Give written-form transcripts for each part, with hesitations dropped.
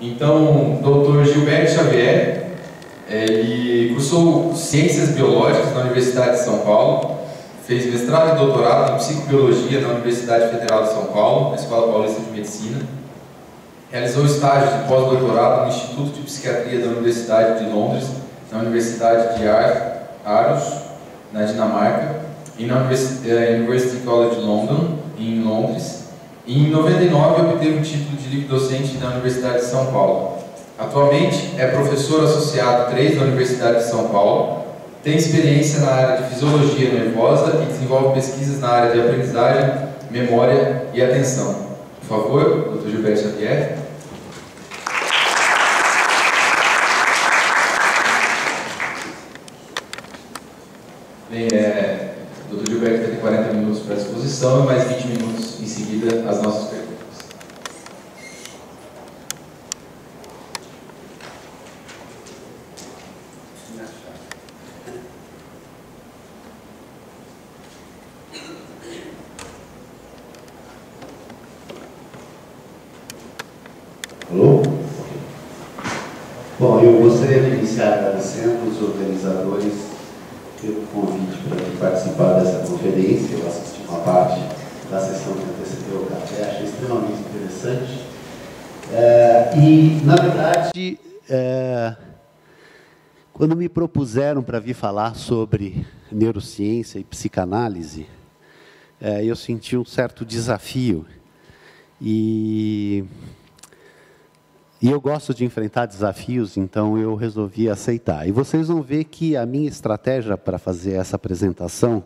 Então, Dr. Gilberto Xavier, ele cursou Ciências Biológicas na Universidade de São Paulo, fez mestrado e doutorado em Psicobiologia na Universidade Federal de São Paulo, na Escola Paulista de Medicina. Realizou estágio de pós-doutorado no Instituto de Psiquiatria da Universidade de Londres, na Universidade de Aarhus, na Dinamarca, e na University College London, em Londres. E em 99 obteve o título de livre docente na Universidade de São Paulo. Atualmente é professor associado 3 da Universidade de São Paulo, tem experiência na área de fisiologia nervosa e desenvolve pesquisas na área de aprendizagem, memória e atenção. Por favor, Dr. Gilberto Xavier. Bem, Dr. Gilberto vai ter 40 minutos para a exposição e mais 20 minutos em seguida as nossas perguntas. Alô? Bom, eu gostaria de iniciar agradecendo os organizadores pelo convite para participar dessa conferência. Eu assisti uma parte da sessão que antecedeu o café, achei extremamente interessante. Na verdade, quando me propuseram para vir falar sobre neurociência e psicanálise, eu senti um certo desafio. E eu gosto de enfrentar desafios, então eu resolvi aceitar. E vocês vão ver que a minha estratégia para fazer essa apresentação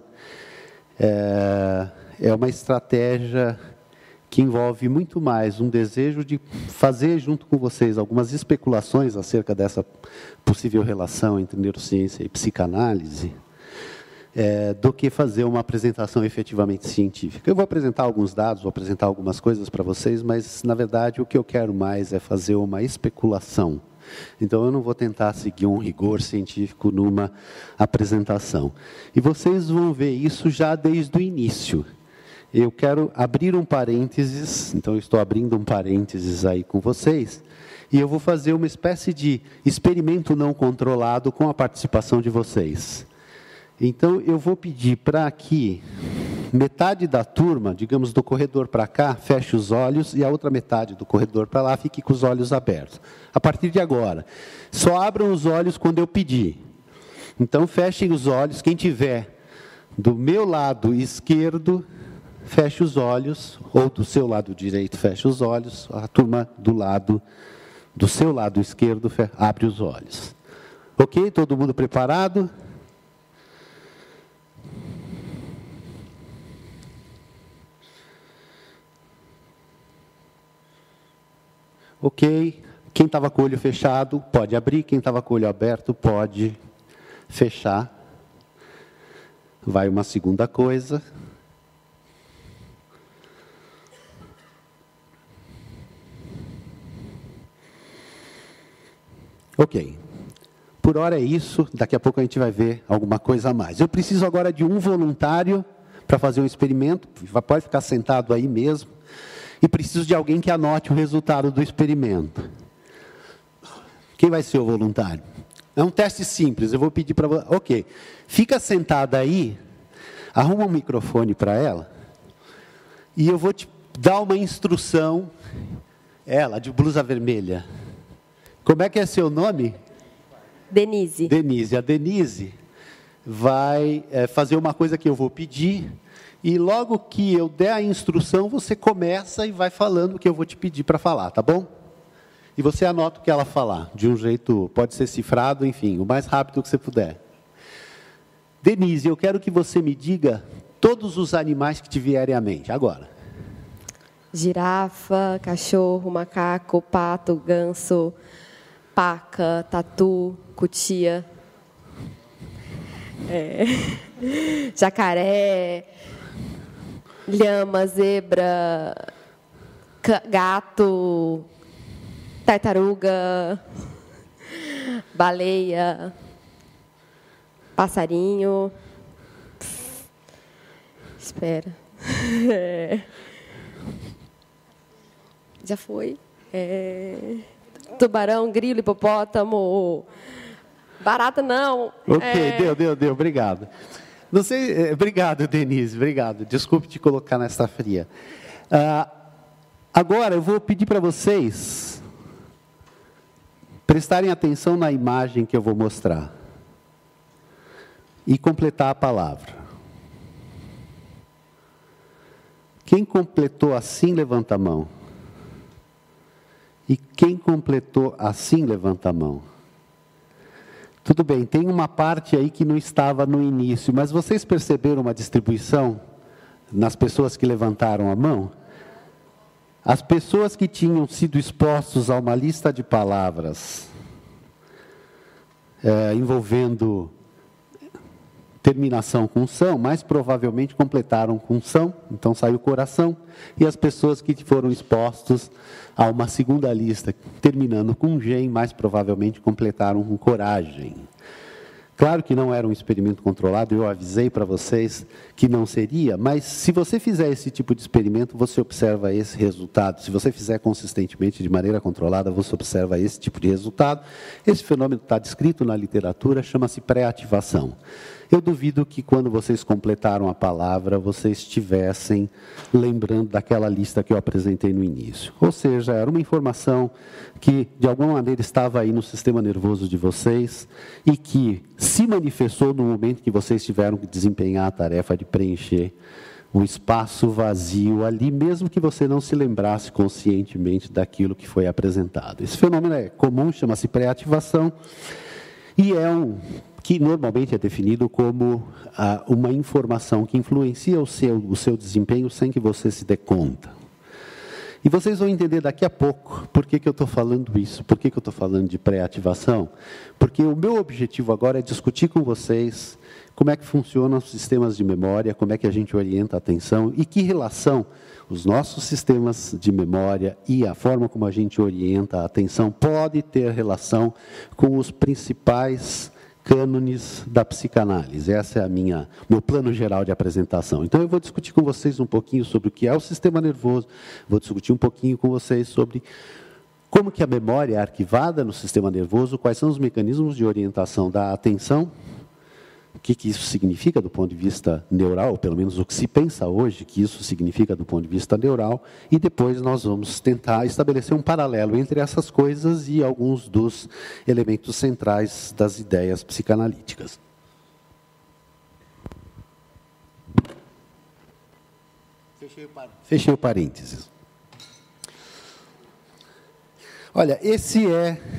é uma estratégia que envolve muito mais um desejo de fazer junto com vocês algumas especulações acerca dessa possível relação entre neurociência e psicanálise, do que fazer uma apresentação efetivamente científica. Eu vou apresentar alguns dados, vou apresentar algumas coisas para vocês, mas, na verdade, o que eu quero mais é fazer uma especulação. Então, eu não vou tentar seguir um rigor científico numa apresentação. E vocês vão ver isso já desde o início. Eu quero abrir um parênteses, então eu estou abrindo um parênteses aí com vocês, e eu vou fazer uma espécie de experimento não controlado com a participação de vocês. Então, eu vou pedir para que metade da turma, digamos, do corredor para cá, feche os olhos, e a outra metade do corredor para lá fique com os olhos abertos. A partir de agora, só abram os olhos quando eu pedir. Então, fechem os olhos. Quem tiver do meu lado esquerdo, feche os olhos, ou do seu lado direito, feche os olhos. A turma do seu lado esquerdo, abre os olhos. Ok? Todo mundo preparado? Ok, quem estava com o olho fechado pode abrir, quem estava com o olho aberto pode fechar. Vai uma segunda coisa. Ok, por hora é isso, daqui a pouco a gente vai ver alguma coisa a mais. Eu preciso agora de um voluntário para fazer um experimento, pode ficar sentado aí mesmo. E preciso de alguém que anote o resultado do experimento. Quem vai ser o voluntário? É um teste simples, eu vou pedir para você. Ok, fica sentada aí, arruma um microfone para ela, e eu vou te dar uma instrução, ela, de blusa vermelha. Como é que é seu nome? Denise. Denise. A Denise vai fazer uma coisa que eu vou pedir, e logo que eu der a instrução, você começa e vai falando o que eu vou te pedir para falar, tá bom? E você anota o que ela falar, de um jeito, pode ser cifrado, enfim, o mais rápido que você puder. Denise, eu quero que você me diga todos os animais que te vierem à mente, agora. Girafa, cachorro, macaco, pato, ganso, paca, tatu, cutia, jacaré, lhama, zebra, gato, tartaruga, baleia, passarinho. Espera. Já foi. tubarão, grilo, hipopótamo, barata não. Ok, deu, obrigado. Não sei, obrigado, Denise, obrigado. Desculpe te colocar nessa fria. Agora eu vou pedir para vocês prestarem atenção na imagem que eu vou mostrar e completar a palavra. Quem completou assim, levanta a mão. E quem completou assim, levanta a mão. Tudo bem, tem uma parte aí que não estava no início, mas vocês perceberam uma distribuição nas pessoas que levantaram a mão? As pessoas que tinham sido expostos a uma lista de palavras envolvendo terminação com são, mais provavelmente completaram com são, então saiu coração, e as pessoas que foram expostos a uma segunda lista, terminando com gen, mais provavelmente completaram com coragem. Claro que não era um experimento controlado, eu avisei para vocês que não seria, mas se você fizer esse tipo de experimento, você observa esse resultado. Se você fizer consistentemente, de maneira controlada, você observa esse tipo de resultado. Esse fenômeno está descrito na literatura, chama-se pré-ativação. Eu duvido que quando vocês completaram a palavra, vocês estivessem lembrando daquela lista que eu apresentei no início. Ou seja, era uma informação que, de alguma maneira, estava aí no sistema nervoso de vocês e que se manifestou no momento que vocês tiveram que desempenhar a tarefa de preencher um espaço vazio ali, mesmo que você não se lembrasse conscientemente daquilo que foi apresentado. Esse fenômeno é comum, chama-se pré-ativação, e que normalmente é definido como uma informação que influencia o seu desempenho sem que você se dê conta. E vocês vão entender daqui a pouco por que eu estou falando isso, por que eu estou falando de pré-ativação, porque o meu objetivo agora é discutir com vocês como é que funcionam os sistemas de memória, como é que a gente orienta a atenção e que relação os nossos sistemas de memória e a forma como a gente orienta a atenção pode ter relação com os principais cânones da psicanálise. Esse é meu plano geral de apresentação. Então, eu vou discutir com vocês um pouquinho sobre o que é o sistema nervoso, vou discutir um pouquinho com vocês sobre como que a memória é arquivada no sistema nervoso, quais são os mecanismos de orientação da atenção, o que isso significa do ponto de vista neural, ou pelo menos o que se pensa hoje que isso significa do ponto de vista neural, e depois nós vamos tentar estabelecer um paralelo entre essas coisas e alguns dos elementos centrais das ideias psicanalíticas. Fechei o parênteses. Olha,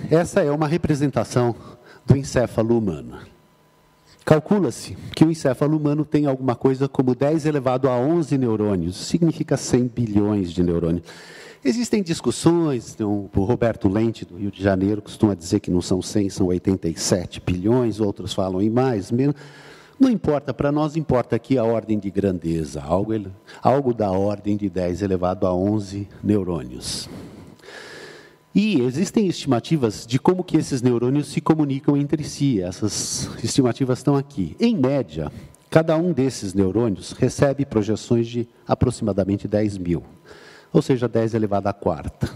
essa é uma representação do encéfalo humano. Calcula-se que o encéfalo humano tem alguma coisa como 10 elevado a 11 neurônios, significa 100 bilhões de neurônios. Existem discussões, o Roberto Lente, do Rio de Janeiro, costuma dizer que não são 100, são 87 bilhões, outros falam em mais, menos. Não importa, para nós importa aqui a ordem de grandeza, algo da ordem de 10 elevado a 11 neurônios. E existem estimativas de como que esses neurônios se comunicam entre si. Essas estimativas estão aqui. Em média, cada um desses neurônios recebe projeções de aproximadamente 10 mil, ou seja, 10 elevado à quarta.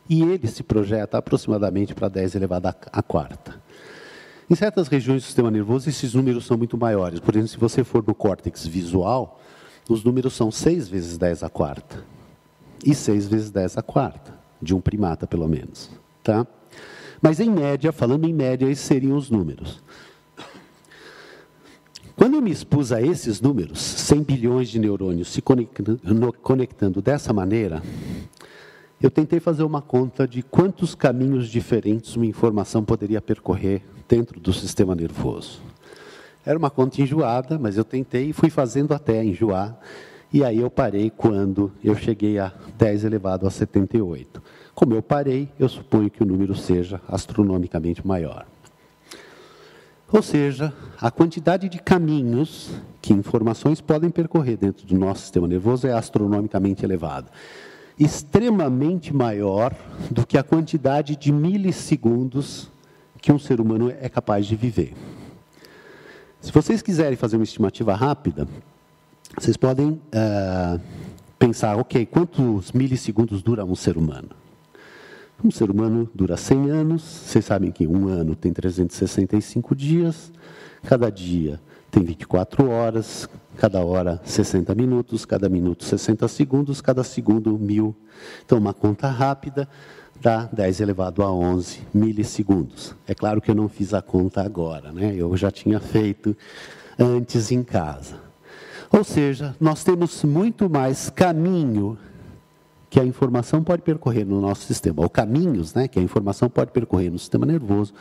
E ele se projeta aproximadamente para 10 elevado à quarta. Em certas regiões do sistema nervoso, esses números são muito maiores. Por exemplo, se você for no córtex visual, os números são 6 vezes 10 à quarta. E 6 vezes 10 à quarta. De um primata, pelo menos. Tá? Mas, em média, falando em média, esses seriam os números. Quando eu me expus a esses números, 100 bilhões de neurônios se conectando dessa maneira, eu tentei fazer uma conta de quantos caminhos diferentes uma informação poderia percorrer dentro do sistema nervoso. Era uma conta enjoada, mas eu tentei e fui fazendo até enjoar. E aí eu parei quando eu cheguei a 10 elevado a 78. Como eu parei, eu suponho que o número seja astronomicamente maior. Ou seja, a quantidade de caminhos que informações podem percorrer dentro do nosso sistema nervoso é astronomicamente elevada. Extremamente maior do que a quantidade de milissegundos que um ser humano é capaz de viver. Se vocês quiserem fazer uma estimativa rápida, vocês podem pensar, ok, quantos milissegundos dura um ser humano? Um ser humano dura 100 anos, vocês sabem que um ano tem 365 dias, cada dia tem 24 horas, cada hora 60 minutos, cada minuto 60 segundos, cada segundo 1000. Então, uma conta rápida dá 10 elevado a 11 milissegundos. É claro que eu não fiz a conta agora, né? Eu já tinha feito antes em casa. Ou seja, nós temos muito mais caminho que a informação pode percorrer no nosso sistema, ou caminhos, né, que a informação pode percorrer no sistema nervoso,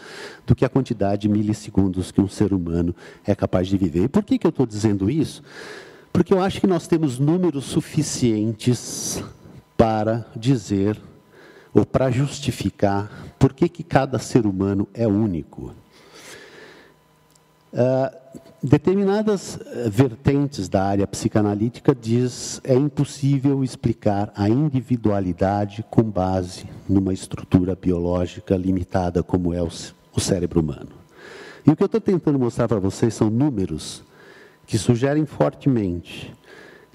do que a quantidade de milissegundos que um ser humano é capaz de viver. E por que eu estou dizendo isso? Porque eu acho que nós temos números suficientes para dizer, ou para justificar, por que cada ser humano é único. Determinadas vertentes da área psicanalítica diz é impossível explicar a individualidade com base numa estrutura biológica limitada como é o cérebro humano. E o que eu estou tentando mostrar para vocês são números que sugerem fortemente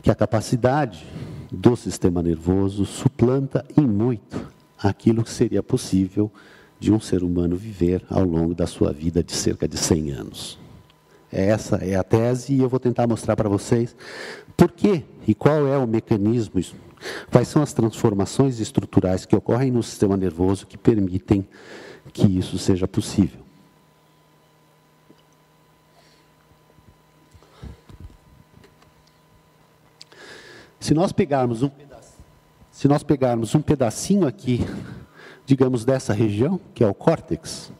que a capacidade do sistema nervoso suplanta em muito aquilo que seria possível de um ser humano viver ao longo da sua vida de cerca de 100 anos. Essa é a tese e eu vou tentar mostrar para vocês por quê e qual é o mecanismo, quais são as transformações estruturais que ocorrem no sistema nervoso que permitem que isso seja possível. Se nós pegarmos um pedacinho aqui, digamos, dessa região, que é o córtex,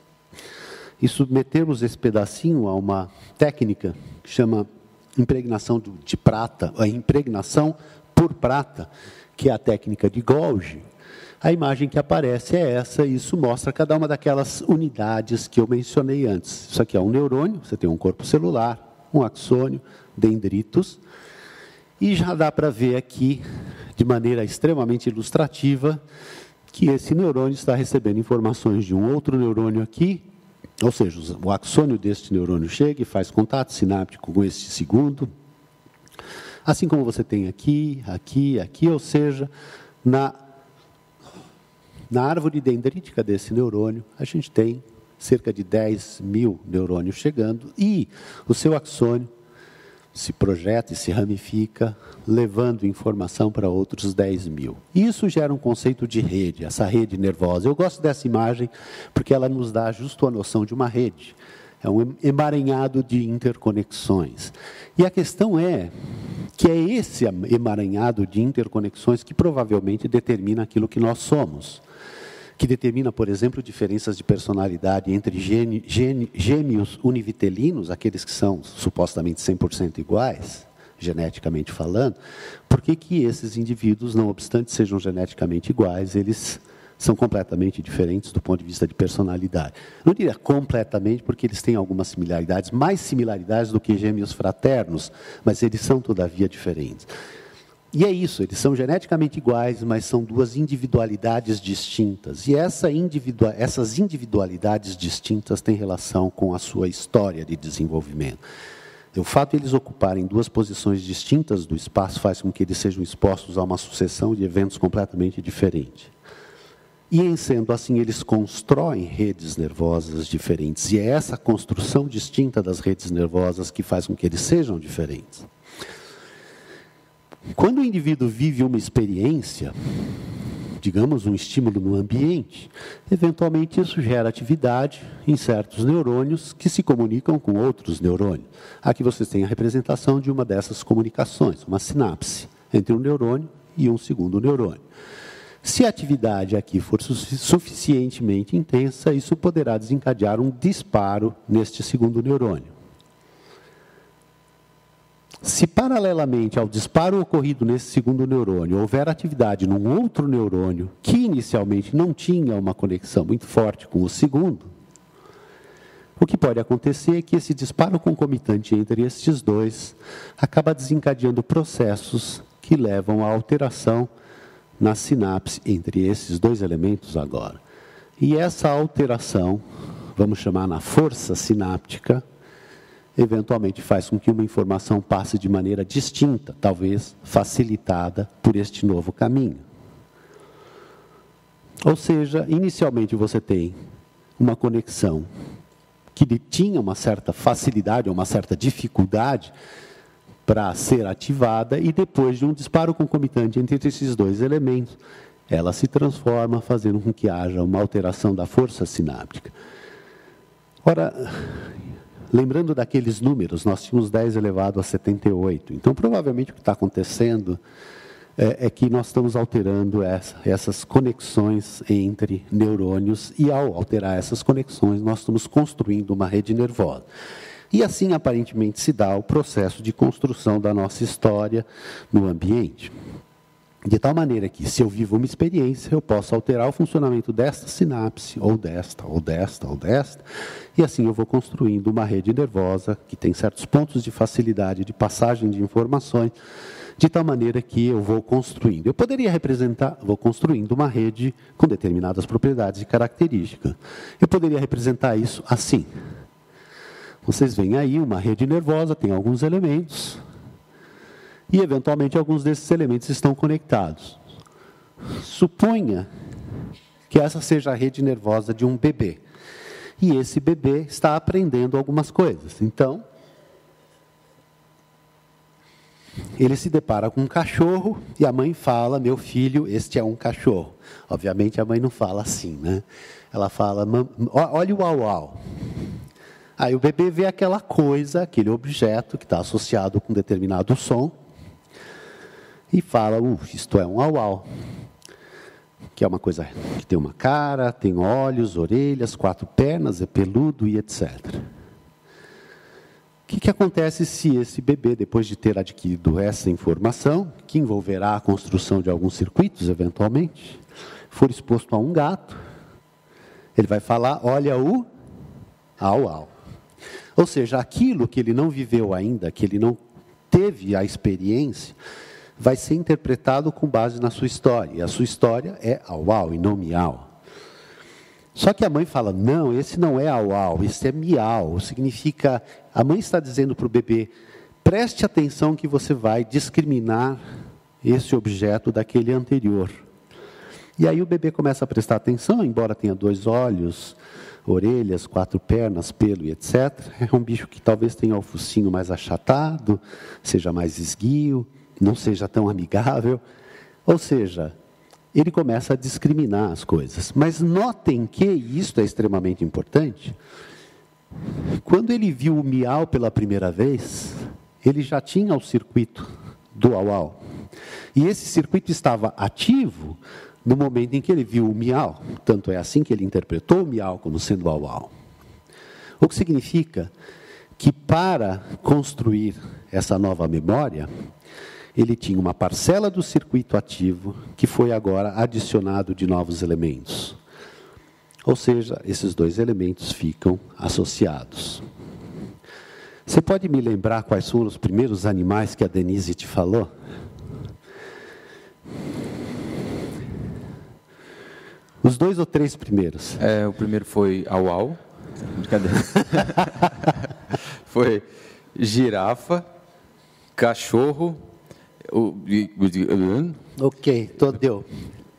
e submetermos esse pedacinho a uma técnica que chama impregnação de prata, a impregnação por prata, que é a técnica de Golgi, a imagem que aparece é essa, e isso mostra cada uma daquelas unidades que eu mencionei antes. Isso aqui é um neurônio, você tem um corpo celular, um axônio, dendritos, e já dá para ver aqui, de maneira extremamente ilustrativa, que esse neurônio está recebendo informações de um outro neurônio aqui, ou seja, o axônio deste neurônio chega e faz contato sináptico com este segundo, assim como você tem aqui, ou seja, na árvore dendrítica desse neurônio, a gente tem cerca de 10 mil neurônios chegando, e o seu axônio se projeta e se ramifica, levando informação para outros 10 mil. Isso gera um conceito de rede, essa rede nervosa. Eu gosto dessa imagem porque ela nos dá justo a noção de uma rede. É um emaranhado de interconexões. E a questão é que é esse emaranhado de interconexões que provavelmente determina aquilo que nós somos. Que determina, por exemplo, diferenças de personalidade entre gêmeos univitelinos, aqueles que são supostamente 100% iguais, geneticamente falando. Por que esses indivíduos, não obstante sejam geneticamente iguais, eles são completamente diferentes do ponto de vista de personalidade? Não diria completamente, porque eles têm algumas similaridades, mais similaridades do que gêmeos fraternos, mas eles são, todavia, diferentes. E é isso, eles são geneticamente iguais, mas são duas individualidades distintas. E essas individualidades distintas têm relação com a sua história de desenvolvimento. O fato de eles ocuparem duas posições distintas do espaço faz com que eles sejam expostos a uma sucessão de eventos completamente diferentes. E, em sendo assim, eles constroem redes nervosas diferentes. E é essa construção distinta das redes nervosas que faz com que eles sejam diferentes. Quando o indivíduo vive uma experiência, digamos, um estímulo no ambiente, eventualmente isso gera atividade em certos neurônios que se comunicam com outros neurônios. Aqui vocês têm a representação de uma dessas comunicações, uma sinapse entre um neurônio e um segundo neurônio. Se a atividade aqui for suficientemente intensa, isso poderá desencadear um disparo neste segundo neurônio. Se, paralelamente ao disparo ocorrido nesse segundo neurônio, houver atividade num outro neurônio que inicialmente não tinha uma conexão muito forte com o segundo, o que pode acontecer é que esse disparo concomitante entre estes dois acaba desencadeando processos que levam à alteração na sinapse entre esses dois elementos agora. E essa alteração, vamos chamar na força sináptica, eventualmente faz com que uma informação passe de maneira distinta, talvez facilitada por este novo caminho. Ou seja, inicialmente você tem uma conexão que tinha uma certa facilidade, ou uma certa dificuldade para ser ativada, e depois de um disparo concomitante entre esses dois elementos, ela se transforma, fazendo com que haja uma alteração da força sináptica. Ora, lembrando daqueles números, nós tínhamos 10 elevado a 78. Então, provavelmente, o que está acontecendo é que nós estamos alterando essas conexões entre neurônios, e ao alterar essas conexões, nós estamos construindo uma rede nervosa. E assim, aparentemente, se dá o processo de construção da nossa história no ambiente. De tal maneira que, se eu vivo uma experiência, eu posso alterar o funcionamento desta sinapse, ou desta, ou desta, ou desta, e assim eu vou construindo uma rede nervosa que tem certos pontos de facilidade de passagem de informações, de tal maneira que eu vou construindo. Eu poderia representar, vou construindo uma rede com determinadas propriedades e características. Eu poderia representar isso assim. Vocês veem aí uma rede nervosa, tem alguns elementos, e eventualmente alguns desses elementos estão conectados. Suponha que essa seja a rede nervosa de um bebê. E esse bebê está aprendendo algumas coisas. Então, ele se depara com um cachorro e a mãe fala: meu filho, este é um cachorro. Obviamente a mãe não fala assim, né? Ela fala: olha o uau-uau. Aí o bebê vê aquela coisa, aquele objeto que está associado com determinado som, e fala: isto é um uau-uau. Que é uma coisa que tem uma cara, tem olhos, orelhas, 4 pernas, é peludo e etc. O que acontece se esse bebê, depois de ter adquirido essa informação, que envolverá a construção de alguns circuitos, eventualmente, for exposto a um gato, ele vai falar: olha o au-au. Ou seja, aquilo que ele não viveu ainda, que ele não teve a experiência, vai ser interpretado com base na sua história. E a sua história é au-au e não miau. Só que a mãe fala: não, esse não é au-au, esse é miau. Significa, a mãe está dizendo para o bebê: preste atenção que você vai discriminar esse objeto daquele anterior. E aí o bebê começa a prestar atenção, embora tenha 2 olhos, orelhas, 4 pernas, pelo e etc. É um bicho que talvez tenha o focinho mais achatado, seja mais esguio, não seja tão amigável. Ou seja, ele começa a discriminar as coisas. Mas notem que, e isto é extremamente importante, quando ele viu o miau pela primeira vez, ele já tinha o circuito do au-au. E esse circuito estava ativo no momento em que ele viu o miau. Tanto é assim que ele interpretou o miau como sendo au-au. O que significa que, para construir essa nova memória, ele tinha uma parcela do circuito ativo que foi agora adicionado de novos elementos. Ou seja, esses 2 elementos ficam associados. Você pode me lembrar quais foram os primeiros animais que a Denise te falou? Os 2 ou 3 primeiros? O primeiro foi au-au. Brincadeira. Foi girafa, cachorro. Ok, deu.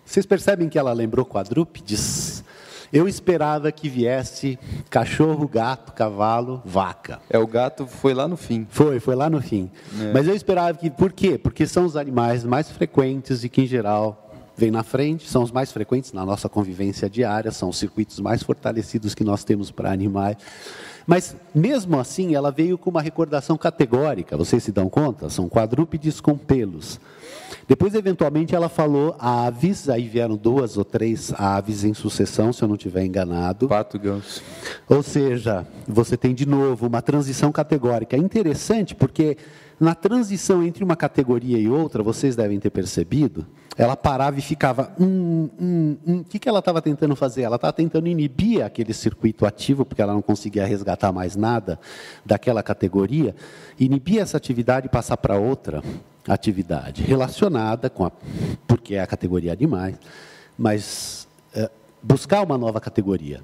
Vocês percebem que ela lembrou quadrúpedes? Eu esperava que viesse cachorro, gato, cavalo, vaca. O gato foi lá no fim. Foi lá no fim. Mas eu esperava que... Por quê? Porque são os animais mais frequentes e que, em geral, vêm na frente, são os mais frequentes na nossa convivência diária, são os circuitos mais fortalecidos que nós temos para animais. Mas, mesmo assim, ela veio com uma recordação categórica, vocês se dão conta? São quadrúpedes com pelos. Depois, eventualmente, ela falou aves, aí vieram 2 ou 3 aves em sucessão, se eu não estiver enganado. Pato, ganso. Ou seja, você tem de novo uma transição categórica. É interessante porque, na transição entre uma categoria e outra, vocês devem ter percebido, ela parava e ficava... O que ela estava tentando fazer? Ela estava tentando inibir aquele circuito ativo, porque ela não conseguia resgatar mais nada daquela categoria, inibir essa atividade e passar para outra atividade relacionada com porque é a categoria animais, mas buscar uma nova categoria.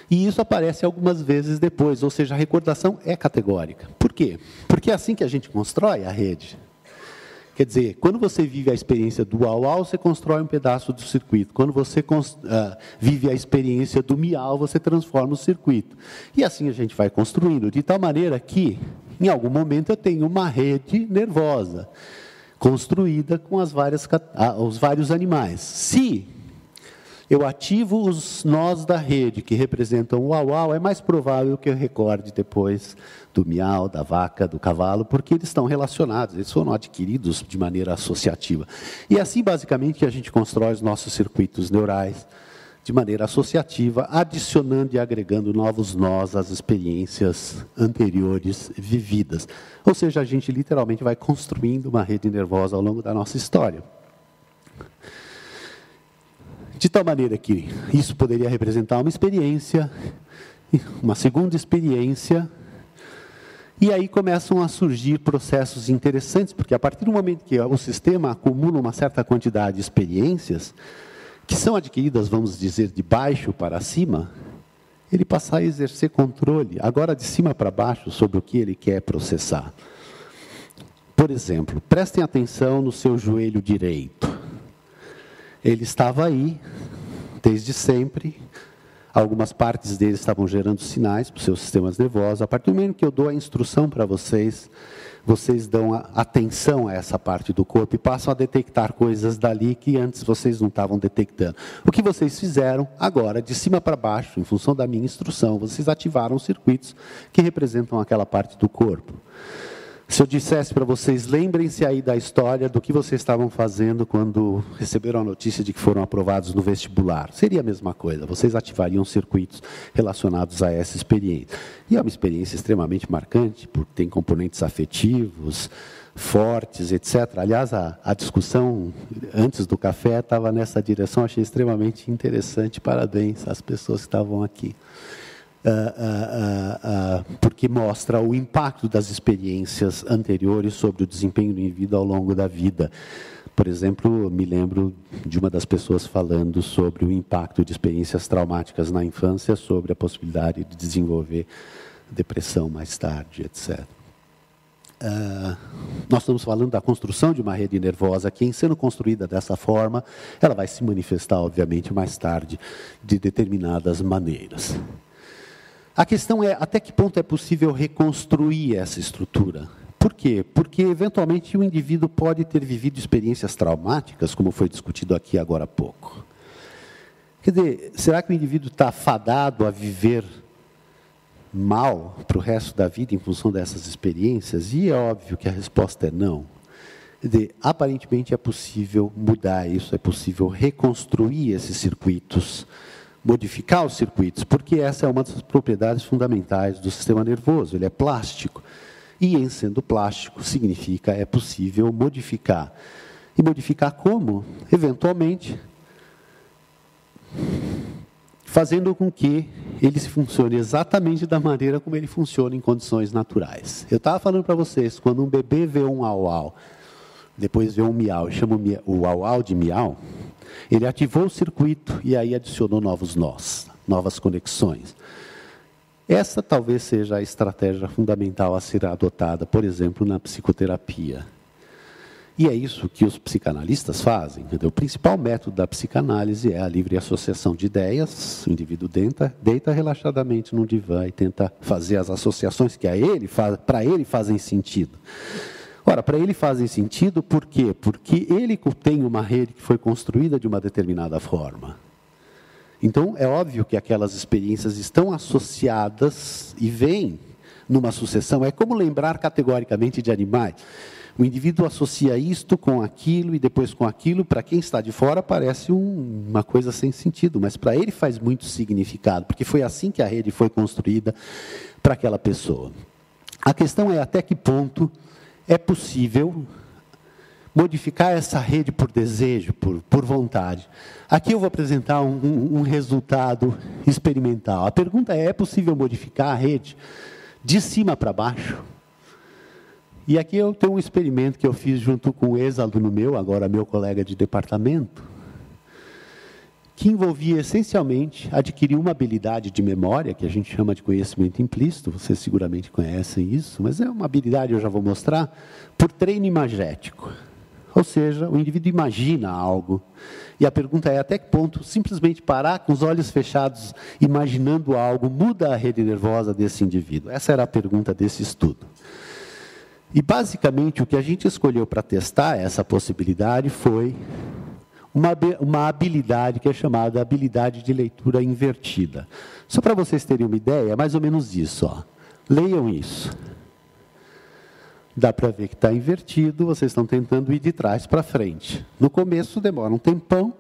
E isso aparece algumas vezes depois, ou seja, a recordação é categórica. Por quê? Porque é assim que a gente constrói a rede. Quer dizer, quando você vive a experiência do uau-uau, você constrói um pedaço do circuito. Quando você vive a experiência do miau, você transforma o circuito. E assim a gente vai construindo, de tal maneira que, em algum momento, eu tenho uma rede nervosa, construída com os vários animais. Se eu ativo os nós da rede, que representam o uau-uau, é mais provável que eu recorde depois do miau, da vaca, do cavalo, porque eles estão relacionados, eles foram adquiridos de maneira associativa. E assim, basicamente, a gente constrói os nossos circuitos neurais de maneira associativa, adicionando e agregando novos nós às experiências anteriores vividas. Ou seja, a gente literalmente vai construindo uma rede nervosa ao longo da nossa história. De tal maneira que isso poderia representar uma experiência, uma segunda experiência, e aí começam a surgir processos interessantes, porque a partir do momento que o sistema acumula uma certa quantidade de experiências, que são adquiridas, vamos dizer, de baixo para cima, ele passa a exercer controle, agora de cima para baixo, sobre o que ele quer processar. Por exemplo, prestem atenção no seu joelho direito. Ele estava aí, desde sempre. Algumas partes dele estavam gerando sinais para os seus sistemas nervosos. A partir do momento que eu dou a instrução para vocês, vocês dão atenção a essa parte do corpo e passam a detectar coisas dali que antes vocês não estavam detectando. O que vocês fizeram agora, de cima para baixo, em função da minha instrução, vocês ativaram circuitos que representam aquela parte do corpo. Se eu dissesse para vocês, lembrem-se aí da história do que vocês estavam fazendo quando receberam a notícia de que foram aprovados no vestibular. Seria a mesma coisa, vocês ativariam circuitos relacionados a essa experiência. E é uma experiência extremamente marcante, porque tem componentes afetivos, fortes, etc. Aliás, a discussão antes do café estava nessa direção, achei extremamente interessante, parabéns às pessoas que estavam aqui. Porque mostra o impacto das experiências anteriores sobre o desempenho do indivíduo ao longo da vida. Por exemplo, me lembro de uma das pessoas falando sobre o impacto de experiências traumáticas na infância, sobre a possibilidade de desenvolver depressão mais tarde, etc. Nós estamos falando da construção de uma rede nervosa que, em sendo construída dessa forma, ela vai se manifestar, obviamente, mais tarde, de determinadas maneiras. A questão é, até que ponto é possível reconstruir essa estrutura? Por quê? Porque, eventualmente, o indivíduo pode ter vivido experiências traumáticas, como foi discutido aqui agora há pouco. Quer dizer, será que o indivíduo está fadado a viver mal para o resto da vida em função dessas experiências? E é óbvio que a resposta é não. Quer dizer, aparentemente é possível mudar isso, é possível reconstruir esses circuitos, modificar os circuitos, porque essa é uma das propriedades fundamentais do sistema nervoso, ele é plástico. E, em sendo plástico, significa é possível modificar. E modificar como? Eventualmente, fazendo com que ele funcione exatamente da maneira como ele funciona em condições naturais. Eu estava falando para vocês, quando um bebê vê um au-au, depois vê um miau, e chama o au-au de miau, ele ativou o circuito e aí adicionou novos nós, novas conexões. Essa talvez seja a estratégia fundamental a ser adotada, por exemplo, na psicoterapia. E é isso que os psicanalistas fazem. Entendeu? O principal método da psicanálise é a livre associação de ideias. O indivíduo deita relaxadamente num divã e tenta fazer as associações que para ele fazem sentido. Ora, para ele fazem sentido por quê? Porque ele tem uma rede que foi construída de uma determinada forma. Então, é óbvio que aquelas experiências estão associadas e vêm numa sucessão. É como lembrar categoricamente de animais. O indivíduo associa isto com aquilo e depois com aquilo. Para quem está de fora parece uma coisa sem sentido, mas para ele faz muito significado, porque foi assim que a rede foi construída para aquela pessoa. A questão é até que ponto é possível modificar essa rede por desejo, por vontade. Aqui eu vou apresentar um resultado experimental. A pergunta é possível modificar a rede de cima para baixo? E aqui eu tenho um experimento que eu fiz junto com um ex-aluno meu, agora meu colega de departamento, que envolvia essencialmente adquirir uma habilidade de memória, que a gente chama de conhecimento implícito, vocês seguramente conhecem isso, mas é uma habilidade, eu já vou mostrar, por treino imagético. Ou seja, o indivíduo imagina algo. E a pergunta é até que ponto simplesmente parar com os olhos fechados, imaginando algo, muda a rede nervosa desse indivíduo? Essa era a pergunta desse estudo. E basicamente o que a gente escolheu para testar essa possibilidade foi uma habilidade que é chamada habilidade de leitura invertida. Só para vocês terem uma ideia, é mais ou menos isso. Ó. Leiam isso. Dá para ver que está invertido, vocês estão tentando ir de trás para frente. No começo demora um tempão.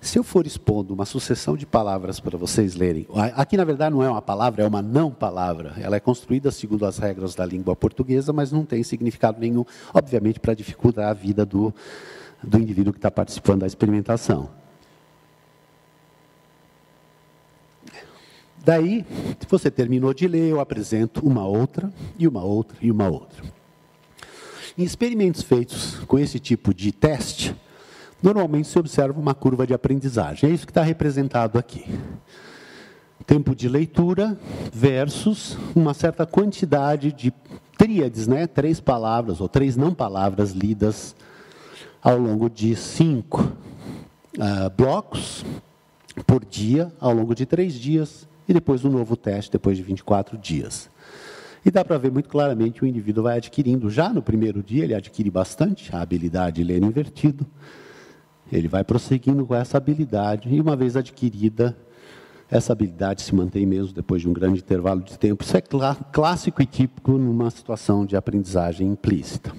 Se eu for expondo uma sucessão de palavras para vocês lerem, aqui na verdade não é uma palavra, é uma não palavra. Ela é construída segundo as regras da língua portuguesa, mas não tem significado nenhum, obviamente para dificultar a vida do indivíduo que está participando da experimentação. Daí, se você terminou de ler, eu apresento uma outra, e uma outra, e uma outra. Em experimentos feitos com esse tipo de teste, normalmente se observa uma curva de aprendizagem. É isso que está representado aqui. Tempo de leitura versus uma certa quantidade de tríades, né? 3 palavras ou 3 não palavras lidas ao longo de 5 blocos por dia, ao longo de 3 dias, e depois um novo teste depois de 24 dias. E dá para ver muito claramente que o indivíduo vai adquirindo, já no primeiro dia ele adquire bastante a habilidade de ler invertido, ele vai prosseguindo com essa habilidade, e uma vez adquirida, essa habilidade se mantém mesmo depois de um grande intervalo de tempo. Isso é clássico e típico numa situação de aprendizagem implícita.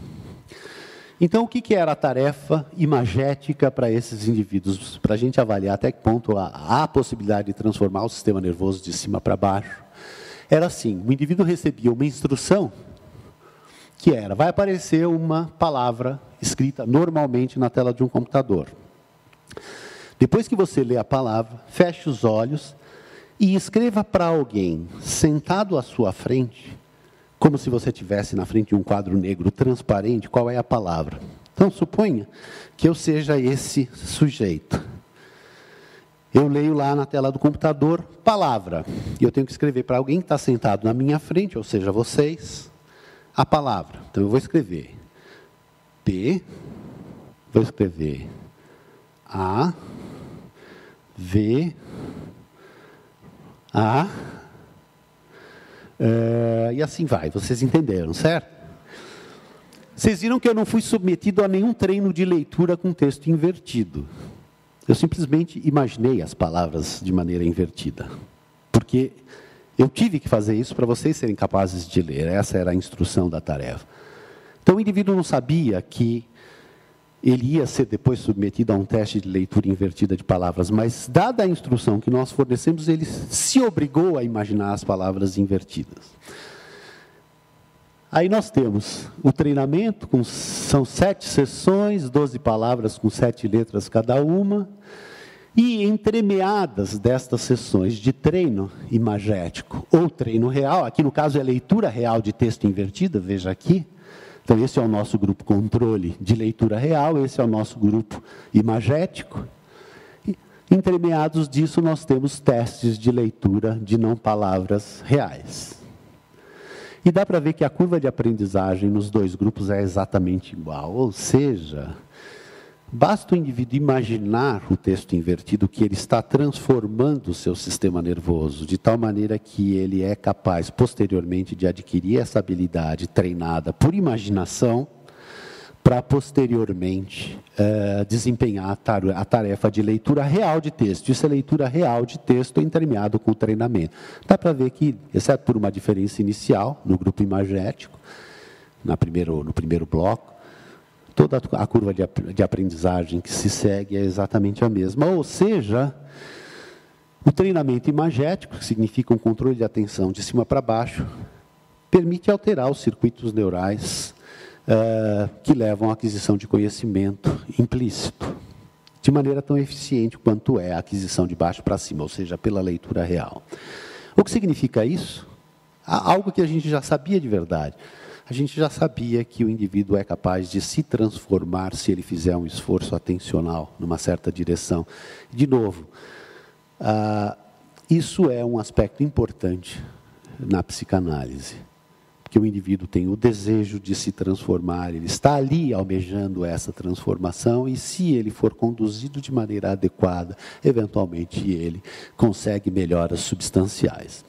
Então, o que era a tarefa imagética para esses indivíduos? Para a gente avaliar até que ponto há a possibilidade de transformar o sistema nervoso de cima para baixo. Era assim, o indivíduo recebia uma instrução que era, vai aparecer uma palavra escrita normalmente na tela de um computador. Depois que você lê a palavra, feche os olhos e escreva para alguém sentado à sua frente, como se você estivesse na frente de um quadro negro transparente, qual é a palavra. Então, suponha que eu seja esse sujeito. Eu leio lá na tela do computador, palavra. E eu tenho que escrever para alguém que está sentado na minha frente, ou seja, vocês, a palavra. Então, eu vou escrever P, vou escrever A, V, A, e assim vai. Vocês entenderam, certo? Vocês viram que eu não fui submetido a nenhum treino de leitura com texto invertido. Eu simplesmente imaginei as palavras de maneira invertida. Porque eu tive que fazer isso para vocês serem capazes de ler. Essa era a instrução da tarefa. Então o indivíduo não sabia que ele ia ser depois submetido a um teste de leitura invertida de palavras, mas dada a instrução que nós fornecemos, ele se obrigou a imaginar as palavras invertidas. Aí nós temos o treinamento, são 7 sessões, 12 palavras com 7 letras cada uma, e entremeadas destas sessões de treino imagético ou treino real, aqui no caso é leitura real de texto invertida, veja aqui. Então esse é o nosso grupo controle de leitura real, esse é o nosso grupo imagético. E, entremeados disso nós temos testes de leitura de não palavras reais. E dá para ver que a curva de aprendizagem nos 2 grupos é exatamente igual, ou seja, basta o indivíduo imaginar o texto invertido que ele está transformando o seu sistema nervoso, de tal maneira que ele é capaz, posteriormente, de adquirir essa habilidade treinada por imaginação, para posteriormente desempenhar a tarefa de leitura real de texto. Isso é leitura real de texto entremeado com o treinamento. Dá para ver que, exceto por uma diferença inicial, no grupo imagético, no primeiro bloco, toda a curva de aprendizagem que se segue é exatamente a mesma. Ou seja, o treinamento imagético, que significa um controle de atenção de cima para baixo, permite alterar os circuitos neurais que levam à aquisição de conhecimento implícito, de maneira tão eficiente quanto é a aquisição de baixo para cima, ou seja, pela leitura real. O que significa isso? Algo que a gente já sabia de verdade. A gente já sabia que o indivíduo é capaz de se transformar se ele fizer um esforço atencional numa certa direção. De novo, isso é um aspecto importante na psicanálise. que o indivíduo tem o desejo de se transformar, ele está ali almejando essa transformação, e se ele for conduzido de maneira adequada, eventualmente ele consegue melhoras substanciais.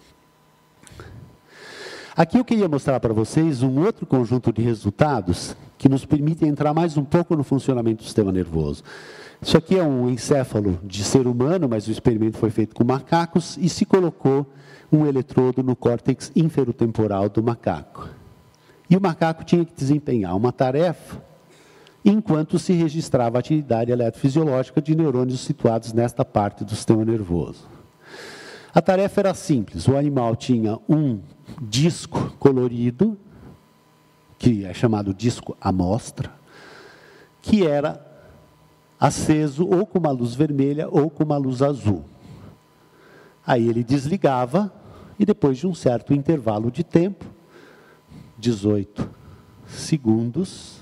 Aqui eu queria mostrar para vocês um outro conjunto de resultados que nos permite entrar mais um pouco no funcionamento do sistema nervoso. Isso aqui é um encéfalo de ser humano, mas o experimento foi feito com macacos e se colocou um eletrodo no córtex inferotemporal do macaco. E o macaco tinha que desempenhar uma tarefa enquanto se registrava a atividade eletrofisiológica de neurônios situados nesta parte do sistema nervoso. A tarefa era simples, o animal tinha um disco colorido, que é chamado disco amostra, que era aceso ou com uma luz vermelha ou com uma luz azul. Aí ele desligava e depois de um certo intervalo de tempo, 18 segundos,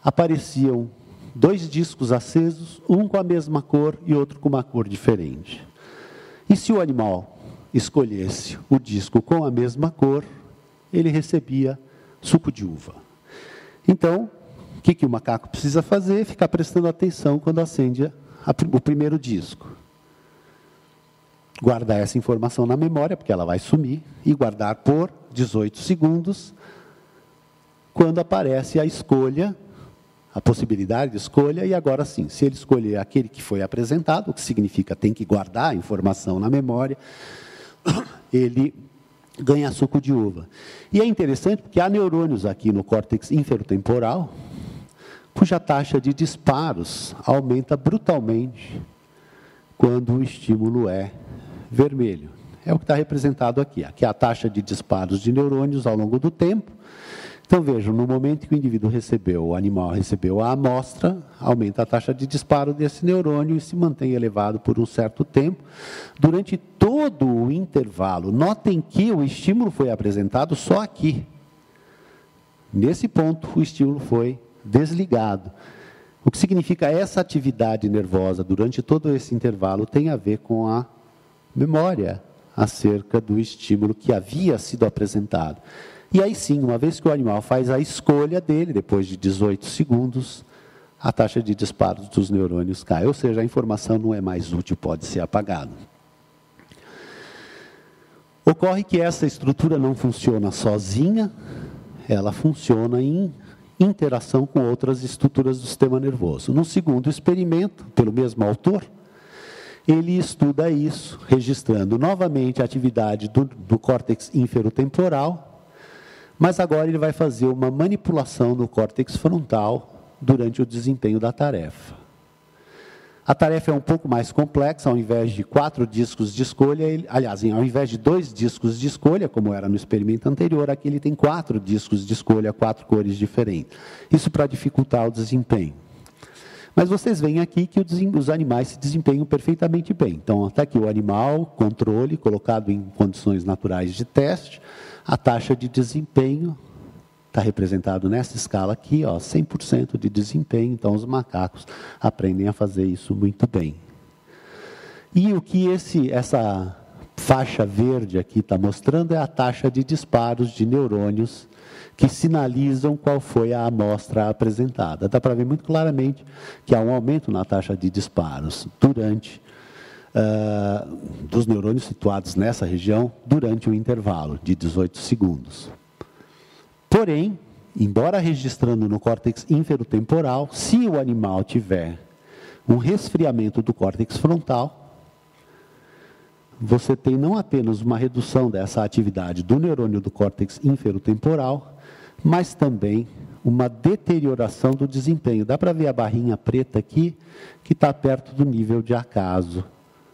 apareciam 2 discos acesos, um com a mesma cor e outro com uma cor diferente. E se o animal escolhesse o disco com a mesma cor, ele recebia suco de uva. Então, o que o macaco precisa fazer? Ficar prestando atenção quando acende o primeiro disco. Guardar essa informação na memória, porque ela vai sumir, e guardar por 18 segundos, quando aparece a escolha, a possibilidade de escolha, e agora sim, se ele escolher aquele que foi apresentado, o que significa tem que guardar a informação na memória, ele ganha suco de uva. E é interessante porque há neurônios aqui no córtex inferotemporal, cuja taxa de disparos aumenta brutalmente quando o estímulo é vermelho. É o que está representado aqui. Aqui é a taxa de disparos de neurônios ao longo do tempo. Então, vejam, no momento que o indivíduo recebeu, o animal recebeu a amostra, aumenta a taxa de disparo desse neurônio e se mantém elevado por um certo tempo. Durante todo o intervalo, notem que o estímulo foi apresentado só aqui. Nesse ponto, o estímulo foi desligado. O que significa essa atividade nervosa durante todo esse intervalo tem a ver com a memória acerca do estímulo que havia sido apresentado. E aí sim, uma vez que o animal faz a escolha dele, depois de 18 segundos, a taxa de disparos dos neurônios cai. Ou seja, a informação não é mais útil, pode ser apagada. Ocorre que essa estrutura não funciona sozinha, ela funciona em interação com outras estruturas do sistema nervoso. No segundo experimento, pelo mesmo autor, ele estuda isso, registrando novamente a atividade do córtex inferotemporal, mas agora ele vai fazer uma manipulação no córtex frontal durante o desempenho da tarefa. A tarefa é um pouco mais complexa, ao invés de 4 discos de escolha, ao invés de 2 discos de escolha, como era no experimento anterior, aqui ele tem 4 discos de escolha, 4 cores diferentes. Isso para dificultar o desempenho. Mas vocês veem aqui que os animais se desempenham perfeitamente bem. Então, está aqui o animal, controle, colocado em condições naturais de teste. A taxa de desempenho está representado nessa escala aqui, ó, 100% de desempenho. Então, os macacos aprendem a fazer isso muito bem. E o que essa faixa verde aqui está mostrando é a taxa de disparos de neurônios que sinalizam qual foi a amostra apresentada. Dá para ver muito claramente que há um aumento na taxa de disparos dos neurônios situados nessa região durante o intervalo de 18 segundos. Porém, embora registrando no córtex inferotemporal, se o animal tiver um resfriamento do córtex frontal, você tem não apenas uma redução dessa atividade do neurônio do córtex inferotemporal, mas também uma deterioração do desempenho. Dá para ver a barrinha preta aqui, que está perto do nível de acaso,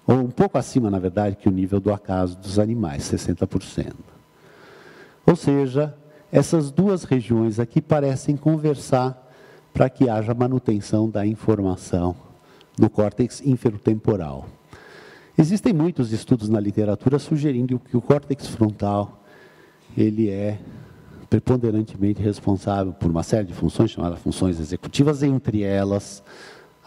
ou um pouco acima, na verdade, que o nível do acaso dos animais, 60%. Ou seja, essas duas regiões aqui parecem conversar para que haja manutenção da informação no córtex inferotemporal. Existem muitos estudos na literatura sugerindo que o córtex frontal ele é preponderantemente responsável por uma série de funções chamadas funções executivas, entre elas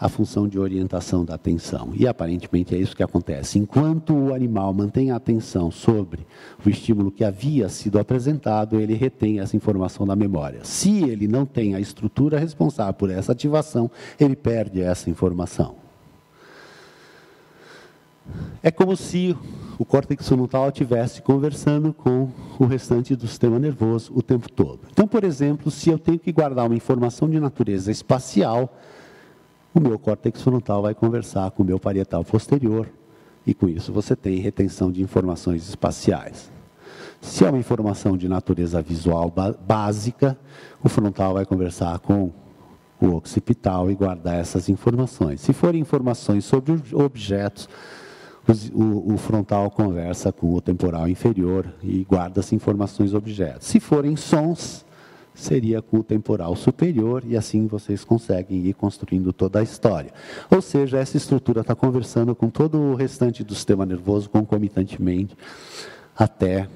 a função de orientação da atenção. E, aparentemente, é isso que acontece. Enquanto o animal mantém a atenção sobre o estímulo que havia sido apresentado, ele retém essa informação na memória. Se ele não tem a estrutura responsável por essa ativação, ele perde essa informação. É como se o córtex frontal estivesse conversando com o restante do sistema nervoso o tempo todo. Então, por exemplo, se eu tenho que guardar uma informação de natureza espacial, o meu córtex frontal vai conversar com o meu parietal posterior, e com isso você tem retenção de informações espaciais. Se é uma informação de natureza visual básica, o frontal vai conversar com o occipital e guardar essas informações. Se forem informações sobre objetos, o frontal conversa com o temporal inferior e guarda as informações sobre objetos. Se forem sons, seria com o temporal superior, e assim vocês conseguem ir construindo toda a história. Ou seja, essa estrutura está conversando com todo o restante do sistema nervoso concomitantemente, até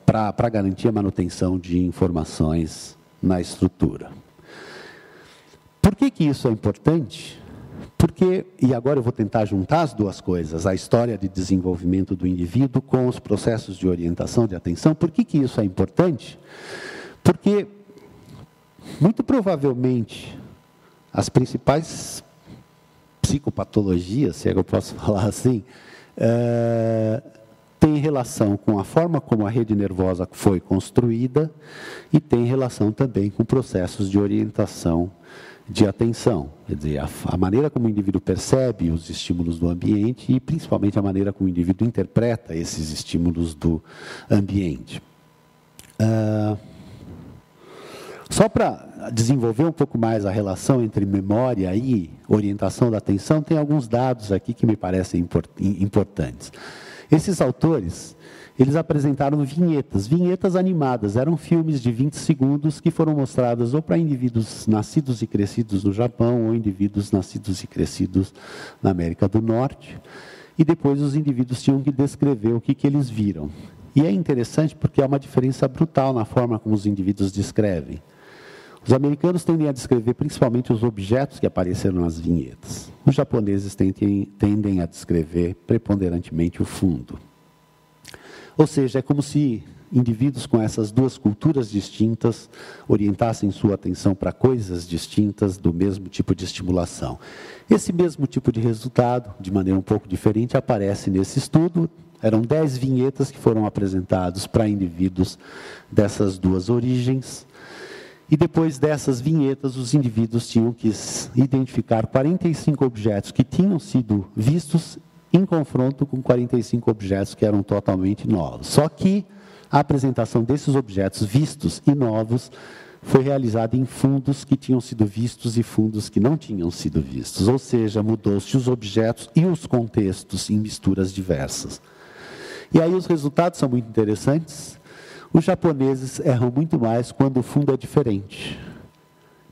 para garantir a manutenção de informações na estrutura. Por que isso é importante? Porque, e agora eu vou tentar juntar as duas coisas, a história de desenvolvimento do indivíduo com os processos de orientação de atenção. Por que isso é importante? Porque, muito provavelmente, as principais psicopatologias, se é que eu posso falar assim, têm relação com a forma como a rede nervosa foi construída e tem relação também com processos de orientação de atenção, quer dizer, a maneira como o indivíduo percebe os estímulos do ambiente e principalmente a maneira como o indivíduo interpreta esses estímulos do ambiente. Só para desenvolver um pouco mais a relação entre memória e orientação da atenção, tem alguns dados aqui que me parecem importantes. Esses autores, eles apresentaram vinhetas animadas, eram filmes de 20 segundos que foram mostradas ou para indivíduos nascidos e crescidos no Japão ou indivíduos nascidos e crescidos na América do Norte. E depois os indivíduos tinham que descrever o que eles viram. E é interessante porque há uma diferença brutal na forma como os indivíduos descrevem. Os americanos tendem a descrever principalmente os objetos que apareceram nas vinhetas. Os japoneses tendem a descrever preponderantemente o fundo. Ou seja, é como se indivíduos com essas duas culturas distintas orientassem sua atenção para coisas distintas do mesmo tipo de estimulação. Esse mesmo tipo de resultado, de maneira um pouco diferente, aparece nesse estudo. Eram 10 vinhetas que foram apresentadas para indivíduos dessas duas origens. E depois dessas vinhetas, os indivíduos tinham que identificar 45 objetos que tinham sido vistos em confronto com 45 objetos que eram totalmente novos. Só que a apresentação desses objetos vistos e novos foi realizada em fundos que tinham sido vistos e fundos que não tinham sido vistos. Ou seja, mudou-se os objetos e os contextos em misturas diversas. E aí os resultados são muito interessantes. Os japoneses erram muito mais quando o fundo é diferente.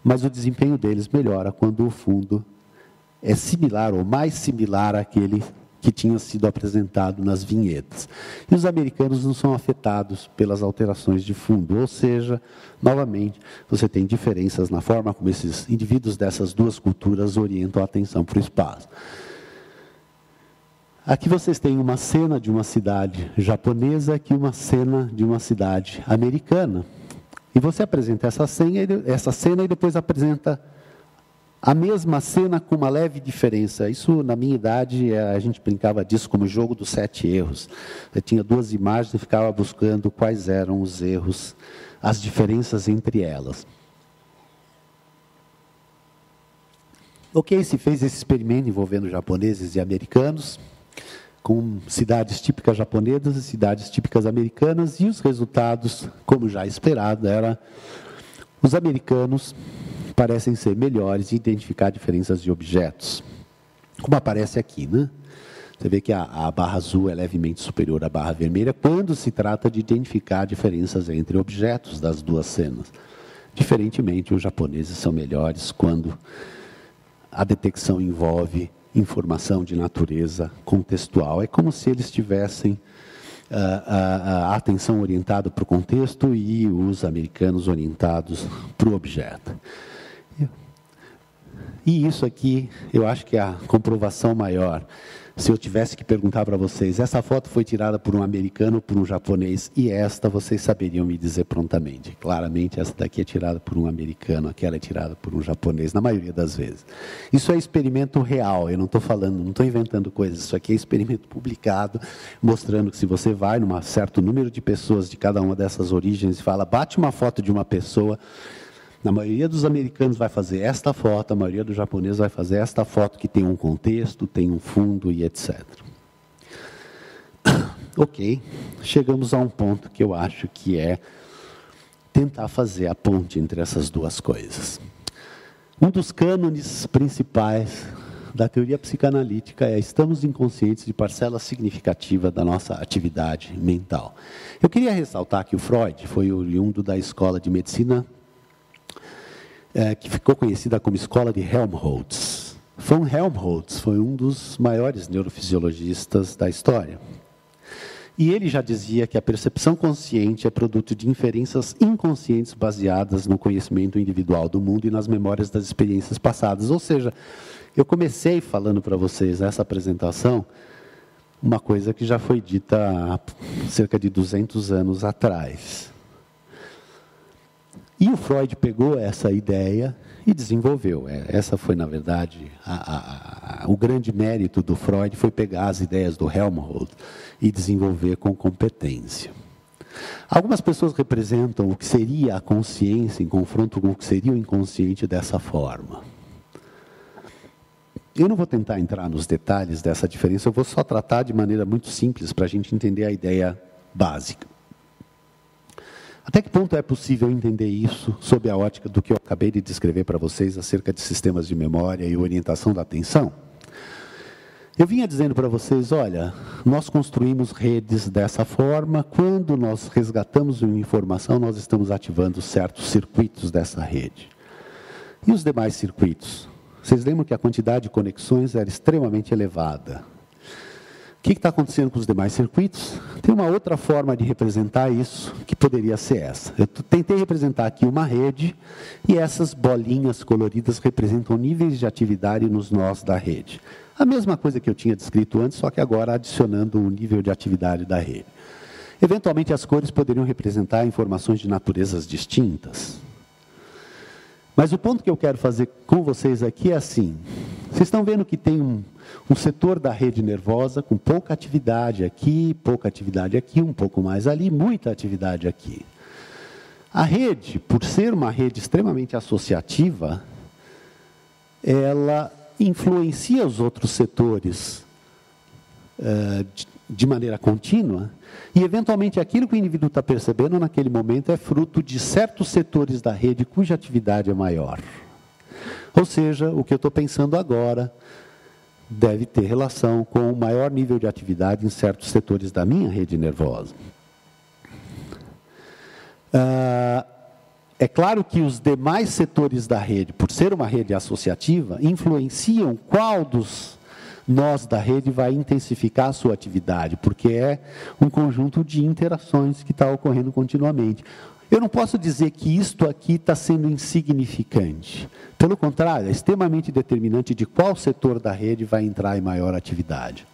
Mas o desempenho deles melhora quando o fundo é similar ou mais similar àquele que tinha sido apresentado nas vinhetas. E os americanos não são afetados pelas alterações de fundo, ou seja, novamente, você tem diferenças na forma como esses indivíduos dessas duas culturas orientam a atenção para o espaço. Aqui vocês têm uma cena de uma cidade japonesa, aqui uma cena de uma cidade americana. E você apresenta essa cena e depois apresenta a mesma cena com uma leve diferença. Isso, na minha idade, a gente brincava disso como jogo dos 7 erros. Eu tinha 2 imagens e ficava buscando quais eram os erros, as diferenças entre elas. Ok, se fez esse experimento envolvendo japoneses e americanos, com cidades típicas japonesas e cidades típicas americanas, e os resultados, como já esperado, era os americanos parecem ser melhores em identificar diferenças de objetos, como aparece aqui, né? Você vê que a barra azul é levemente superior à barra vermelha quando se trata de identificar diferenças entre objetos das duas cenas. Diferentemente, os japoneses são melhores quando a detecção envolve informação de natureza contextual. É como se eles tivessem a atenção orientada para o contexto e os americanos orientados para o objeto. E isso aqui, eu acho que é a comprovação maior. Se eu tivesse que perguntar para vocês, essa foto foi tirada por um americano ou por um japonês, e esta vocês saberiam me dizer prontamente. Claramente, essa daqui é tirada por um americano, aquela é tirada por um japonês, na maioria das vezes. Isso é experimento real, eu não estou falando, não estou inventando coisas, isso aqui é experimento publicado, mostrando que se você vai num certo número de pessoas de cada uma dessas origens e fala, bate uma foto de uma pessoa, na maioria dos americanos vai fazer esta foto, a maioria dos japoneses vai fazer esta foto que tem um contexto, tem um fundo e etc. Ok, chegamos a um ponto que eu acho que é tentar fazer a ponte entre essas duas coisas. Um dos cânones principais da teoria psicanalítica é estamos inconscientes de parcela significativa da nossa atividade mental. Eu queria ressaltar que o Freud foi oriundo da escola de medicina que ficou conhecida como Escola de Helmholtz. Von Helmholtz foi um dos maiores neurofisiologistas da história. E ele já dizia que a percepção consciente é produto de inferências inconscientes baseadas no conhecimento individual do mundo e nas memórias das experiências passadas. Ou seja, eu comecei falando para vocês nessa apresentação uma coisa que já foi dita há cerca de 200 anos atrás. E o Freud pegou essa ideia e desenvolveu. Essa foi, na verdade, o grande mérito do Freud foi pegar as ideias do Helmholtz e desenvolver com competência. Algumas pessoas representam o que seria a consciência em confronto com o que seria o inconsciente dessa forma. Eu não vou tentar entrar nos detalhes dessa diferença, eu vou só tratar de maneira muito simples para a gente entender a ideia básica. Até que ponto é possível entender isso sob a ótica do que eu acabei de descrever para vocês acerca de sistemas de memória e orientação da atenção? Eu vinha dizendo para vocês, olha, nós construímos redes dessa forma, quando nós resgatamos uma informação, nós estamos ativando certos circuitos dessa rede. E os demais circuitos? Vocês lembram que a quantidade de conexões era extremamente elevada. O que está acontecendo com os demais circuitos? Tem uma outra forma de representar isso, que poderia ser essa. Eu tentei representar aqui uma rede, e essas bolinhas coloridas representam níveis de atividade nos nós da rede. A mesma coisa que eu tinha descrito antes, só que agora adicionando o nível de atividade da rede. Eventualmente, as cores poderiam representar informações de naturezas distintas. Mas o ponto que eu quero fazer com vocês aqui é assim. Vocês estão vendo que tem um setor da rede nervosa com pouca atividade aqui, um pouco mais ali, muita atividade aqui. A rede, por ser uma rede extremamente associativa, ela influencia os outros setores de maneira contínua, e eventualmente aquilo que o indivíduo está percebendo naquele momento é fruto de certos setores da rede cuja atividade é maior. Ou seja, o que eu estou pensando agora deve ter relação com o maior nível de atividade em certos setores da minha rede nervosa. É claro que os demais setores da rede, por ser uma rede associativa, influenciam qual dos nós da rede vai intensificar a sua atividade, porque é um conjunto de interações que está ocorrendo continuamente. Eu não posso dizer que isto aqui está sendo insignificante. Pelo contrário, é extremamente determinante de qual setor da rede vai entrar em maior atividade.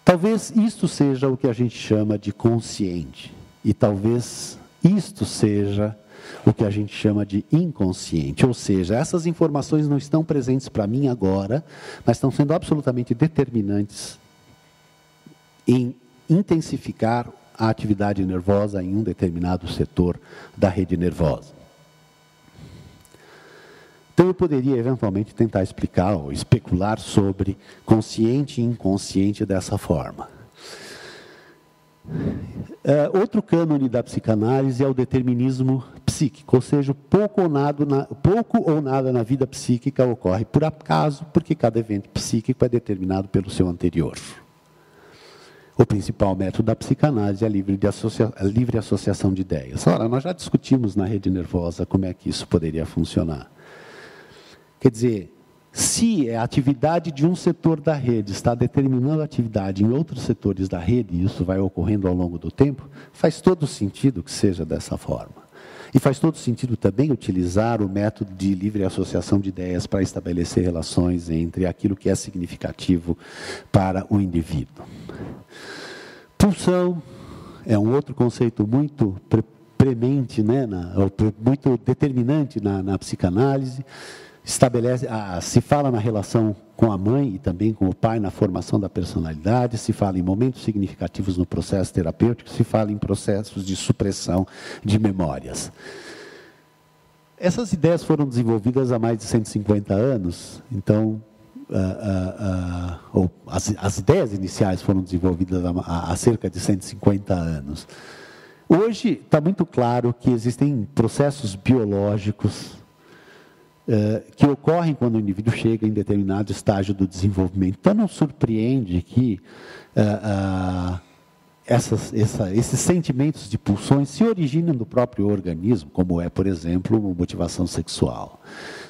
Talvez isto seja o que a gente chama de consciente. E talvez isto seja o que a gente chama de inconsciente. Ou seja, essas informações não estão presentes para mim agora, mas estão sendo absolutamente determinantes em intensificar a atividade nervosa em um determinado setor da rede nervosa. Então, eu poderia, eventualmente, tentar explicar ou especular sobre consciente e inconsciente dessa forma. Outro cânone da psicanálise é o determinismo psíquico, ou seja, pouco ou nada na vida psíquica ocorre por acaso, porque cada evento psíquico é determinado pelo seu anterior. O principal método da psicanálise é a livre associação de ideias. Ora, nós já discutimos na rede nervosa como é que isso poderia funcionar. Quer dizer, se a atividade de um setor da rede está determinando a atividade em outros setores da rede, e isso vai ocorrendo ao longo do tempo, faz todo sentido que seja dessa forma. E faz todo sentido também utilizar o método de livre associação de ideias para estabelecer relações entre aquilo que é significativo para o indivíduo. Pulsão é um outro conceito muito premente, né, muito determinante na psicanálise. Se fala na relação com a mãe e também com o pai na formação da personalidade, se fala em momentos significativos no processo terapêutico, se fala em processos de supressão de memórias. Essas ideias foram desenvolvidas há mais de 150 anos, então, as ideias iniciais foram desenvolvidas há cerca de 150 anos. Hoje está muito claro que existem processos biológicos que ocorrem quando o indivíduo chega em determinado estágio do desenvolvimento. Então, não surpreende que esses sentimentos de pulsões se originem do próprio organismo, como é, por exemplo, a motivação sexual.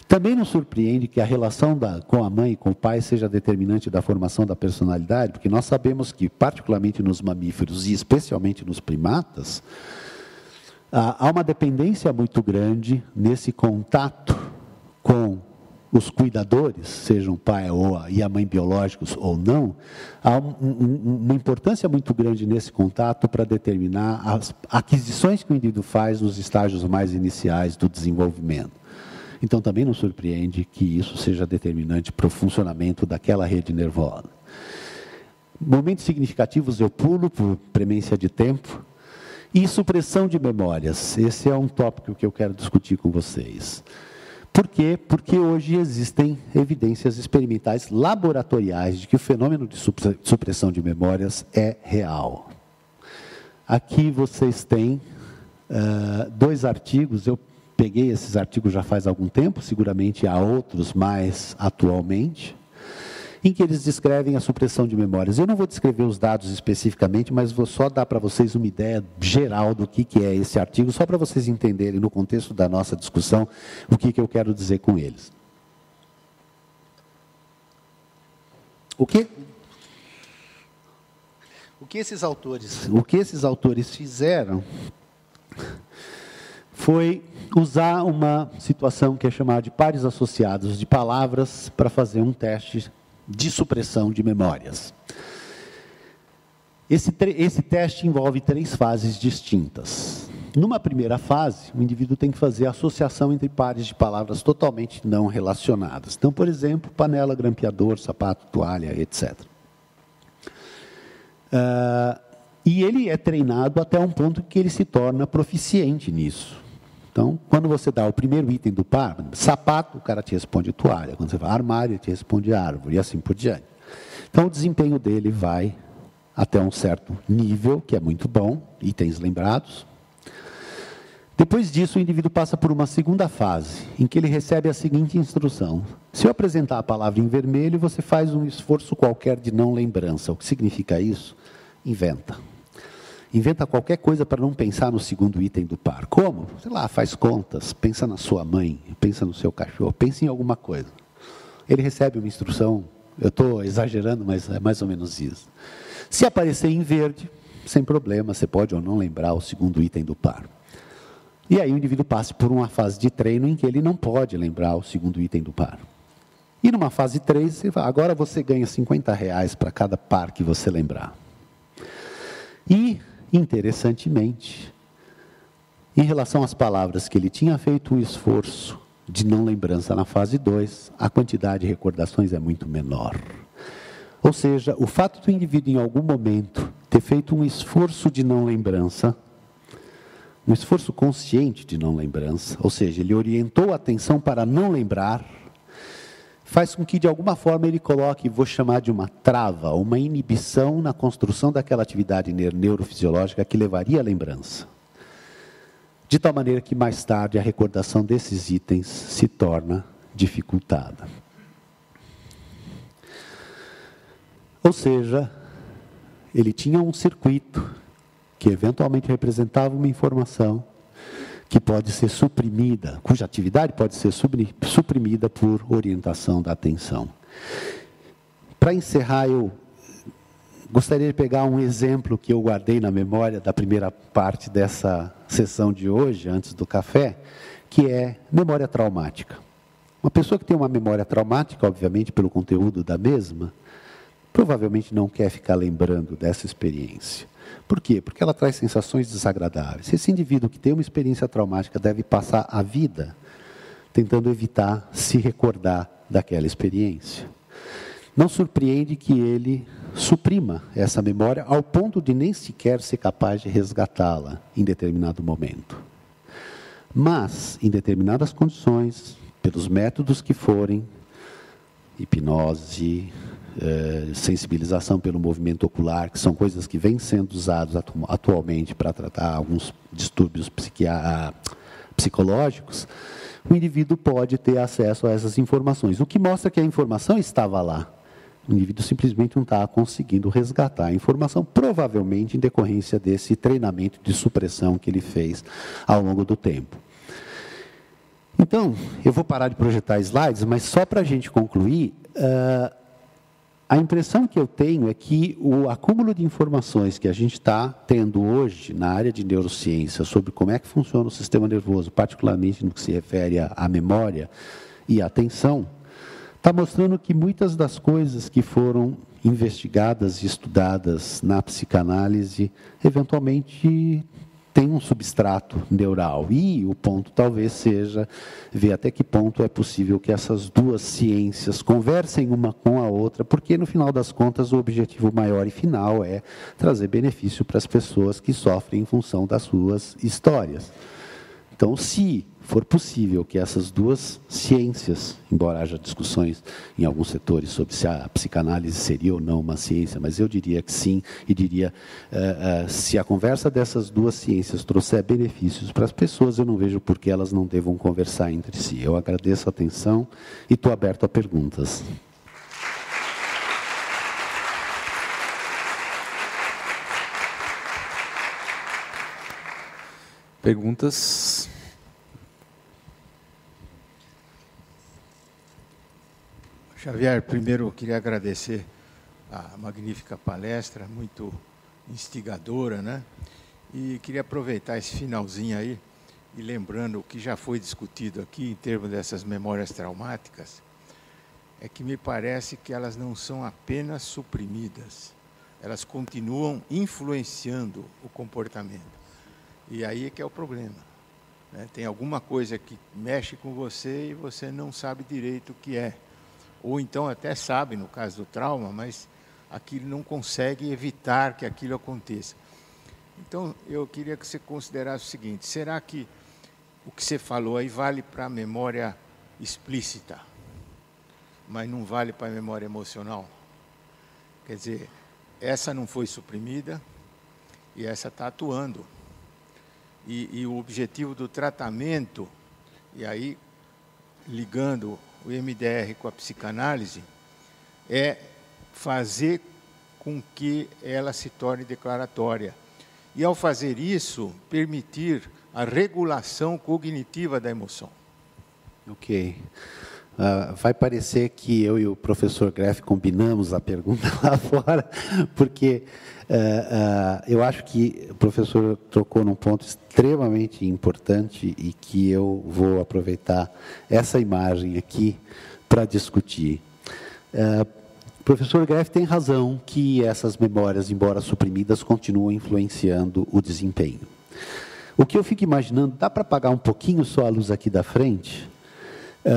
Também não surpreende que a relação com a mãe e com o pai seja determinante da formação da personalidade, porque nós sabemos que, particularmente nos mamíferos e especialmente nos primatas, há uma dependência muito grande nesse contato com os cuidadores, sejam o pai e a mãe biológicos ou não. Há uma importância muito grande nesse contato para determinar as aquisições que o indivíduo faz nos estágios mais iniciais do desenvolvimento. Então, também não surpreende que isso seja determinante para o funcionamento daquela rede nervosa. Momentos significativos eu pulo por premência de tempo. E supressão de memórias. Esse é um tópico que eu quero discutir com vocês. Por quê? Porque hoje existem evidências experimentais laboratoriais de que o fenômeno de supressão de memórias é real. Aqui vocês têm 2 artigos, eu peguei esses artigos já faz algum tempo, seguramente há outros mais atualmente, em que eles descrevem a supressão de memórias. Eu não vou descrever os dados especificamente, mas vou só dar para vocês uma ideia geral do que é esse artigo, só para vocês entenderem, no contexto da nossa discussão, o que eu quero dizer com eles. O que esses autores fizeram foi usar uma situação que é chamada de pares associados de palavras para fazer um teste de supressão de memórias. Esse teste envolve 3 fases distintas. Numa primeira fase, o indivíduo tem que fazer a associação entre pares de palavras totalmente não relacionadas. Então, por exemplo, panela, grampeador, sapato, toalha, etc. E ele é treinado até um ponto que ele se torna proficiente nisso. Então, quando você dá o primeiro item do par, sapato, o cara te responde toalha. Quando você vai armário, ele te responde árvore, e assim por diante. Então, o desempenho dele vai até um certo nível, que é muito bom, itens lembrados. Depois disso, o indivíduo passa por uma segunda fase, em que ele recebe a seguinte instrução. Se eu apresentar a palavra em vermelho, você faz um esforço qualquer de não lembrança. O que significa isso? Inventa. Inventa qualquer coisa para não pensar no segundo item do par. Como? Sei lá, faz contas, pensa na sua mãe, pensa no seu cachorro, pensa em alguma coisa. Ele recebe uma instrução, eu estou exagerando, mas é mais ou menos isso. Se aparecer em verde, sem problema, você pode ou não lembrar o segundo item do par. E aí o indivíduo passa por uma fase de treino em que ele não pode lembrar o segundo item do par. E numa fase 3, você fala, agora você ganha R$50 para cada par que você lembrar. E, interessantemente, em relação às palavras que ele tinha feito um esforço de não lembrança na fase 2, a quantidade de recordações é muito menor. Ou seja, o fato do indivíduo em algum momento ter feito um esforço de não lembrança, um esforço consciente de não lembrança, ou seja, ele orientou a atenção para não lembrar, faz com que, de alguma forma, ele coloque, vou chamar de uma trava, uma inibição na construção daquela atividade neurofisiológica que levaria à lembrança. De tal maneira que, mais tarde, a recordação desses itens se torna dificultada. Ou seja, ele tinha um circuito que, eventualmente, representava uma informação que pode ser suprimida, cuja atividade pode ser suprimida por orientação da atenção. Para encerrar, eu gostaria de pegar um exemplo que eu guardei na memória da primeira parte dessa sessão de hoje, antes do café, que é memória traumática. Uma pessoa que tem uma memória traumática, obviamente, pelo conteúdo da mesma, provavelmente não quer ficar lembrando dessa experiência. Por quê? Porque ela traz sensações desagradáveis. Esse indivíduo que tem uma experiência traumática deve passar a vida tentando evitar se recordar daquela experiência. Não surpreende que ele suprima essa memória ao ponto de nem sequer ser capaz de resgatá-la em determinado momento. Mas, em determinadas condições, pelos métodos que forem, hipnose, sensibilização pelo movimento ocular, que são coisas que vêm sendo usadas atualmente para tratar alguns distúrbios psicológicos, o indivíduo pode ter acesso a essas informações, o que mostra que a informação estava lá. O indivíduo simplesmente não está conseguindo resgatar a informação, provavelmente em decorrência desse treinamento de supressão que ele fez ao longo do tempo. Então, eu vou parar de projetar slides, mas só para a gente concluir, a impressão que eu tenho é que o acúmulo de informações que a gente está tendo hoje na área de neurociência sobre como é que funciona o sistema nervoso, particularmente no que se refere à memória e à atenção, está mostrando que muitas das coisas que foram investigadas e estudadas na psicanálise, eventualmente tem um substrato neural. E o ponto talvez seja ver até que ponto é possível que essas duas ciências conversem uma com a outra, porque no final das contas o objetivo maior e final é trazer benefício para as pessoas que sofrem em função das suas histórias. Então, se for possível que essas duas ciências, embora haja discussões em alguns setores sobre se a psicanálise seria ou não uma ciência, mas eu diria que sim, e diria, se a conversa dessas duas ciências trouxer benefícios para as pessoas, eu não vejo por que elas não devam conversar entre si. Eu agradeço a atenção e estou aberto a perguntas. Perguntas? Xavier, primeiro eu queria agradecer a magnífica palestra, muito instigadora, né? E queria aproveitar esse finalzinho aí, e lembrando o que já foi discutido aqui em termos dessas memórias traumáticas, é que me parece que elas não são apenas suprimidas, elas continuam influenciando o comportamento. E aí é que é o problema, né? Tem alguma coisa que mexe com você e você não sabe direito o que é. Ou então até sabe, no caso do trauma, mas aquilo não consegue evitar que aquilo aconteça. Então, eu queria que você considerasse o seguinte: será que o que você falou aí vale para a memória explícita, mas não vale para a memória emocional? Quer dizer, essa não foi suprimida e essa está atuando. E o objetivo do tratamento, e aí ligando o MDR com a psicanálise, é fazer com que ela se torne declaratória. E, ao fazer isso, permitir a regulação cognitiva da emoção. Ok. Vai parecer que eu e o professor Greff combinamos a pergunta lá fora, porque eu acho que o professor tocou num ponto extremamente importante e que eu vou aproveitar essa imagem aqui para discutir. O professor Greff tem razão que essas memórias, embora suprimidas, continuam influenciando o desempenho. O que eu fico imaginando, dá para apagar um pouquinho só a luz aqui da frente?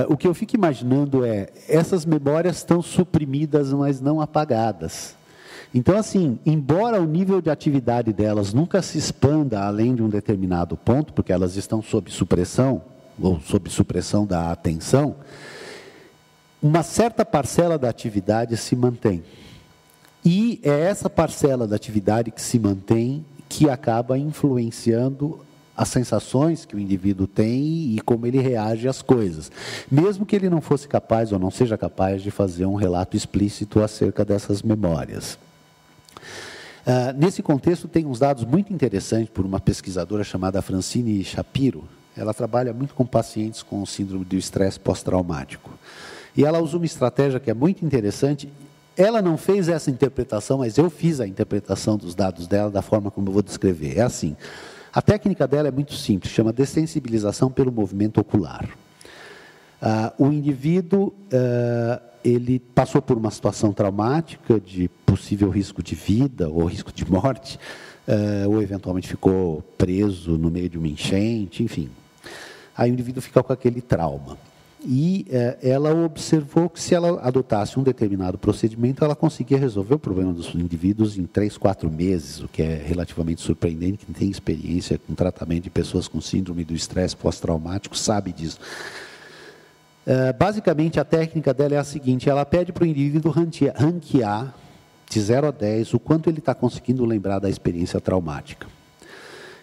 O que eu fico imaginando é, essas memórias estão suprimidas, mas não apagadas. Então, assim, embora o nível de atividade delas nunca se expanda além de um determinado ponto, porque elas estão sob supressão, ou sob supressão da atenção, uma certa parcela da atividade se mantém. E é essa parcela da atividade que se mantém que acaba influenciando as sensações que o indivíduo tem e como ele reage às coisas. Mesmo que ele não fosse capaz ou não seja capaz de fazer um relato explícito acerca dessas memórias. Nesse contexto, tem uns dados muito interessantes por uma pesquisadora chamada Francine Shapiro. Ela trabalha muito com pacientes com síndrome do estresse pós-traumático. E ela usa uma estratégia que é muito interessante, ela não fez essa interpretação, mas eu fiz a interpretação dos dados dela da forma como eu vou descrever. É assim, a técnica dela é muito simples, chama dessensibilização pelo movimento ocular. O indivíduo, ele passou por uma situação traumática de possível risco de vida ou risco de morte, ou eventualmente ficou preso no meio de uma enchente, enfim. Aí o indivíduo fica com aquele trauma. E ela observou que se ela adotasse um determinado procedimento, ela conseguia resolver o problema dos indivíduos em 3, 4 meses, o que é relativamente surpreendente. Quem tem experiência com tratamento de pessoas com síndrome do estresse pós-traumático sabe disso. Basicamente, a técnica dela é a seguinte, ela pede para o indivíduo ranquear de 0 a 10 o quanto ele está conseguindo lembrar da experiência traumática.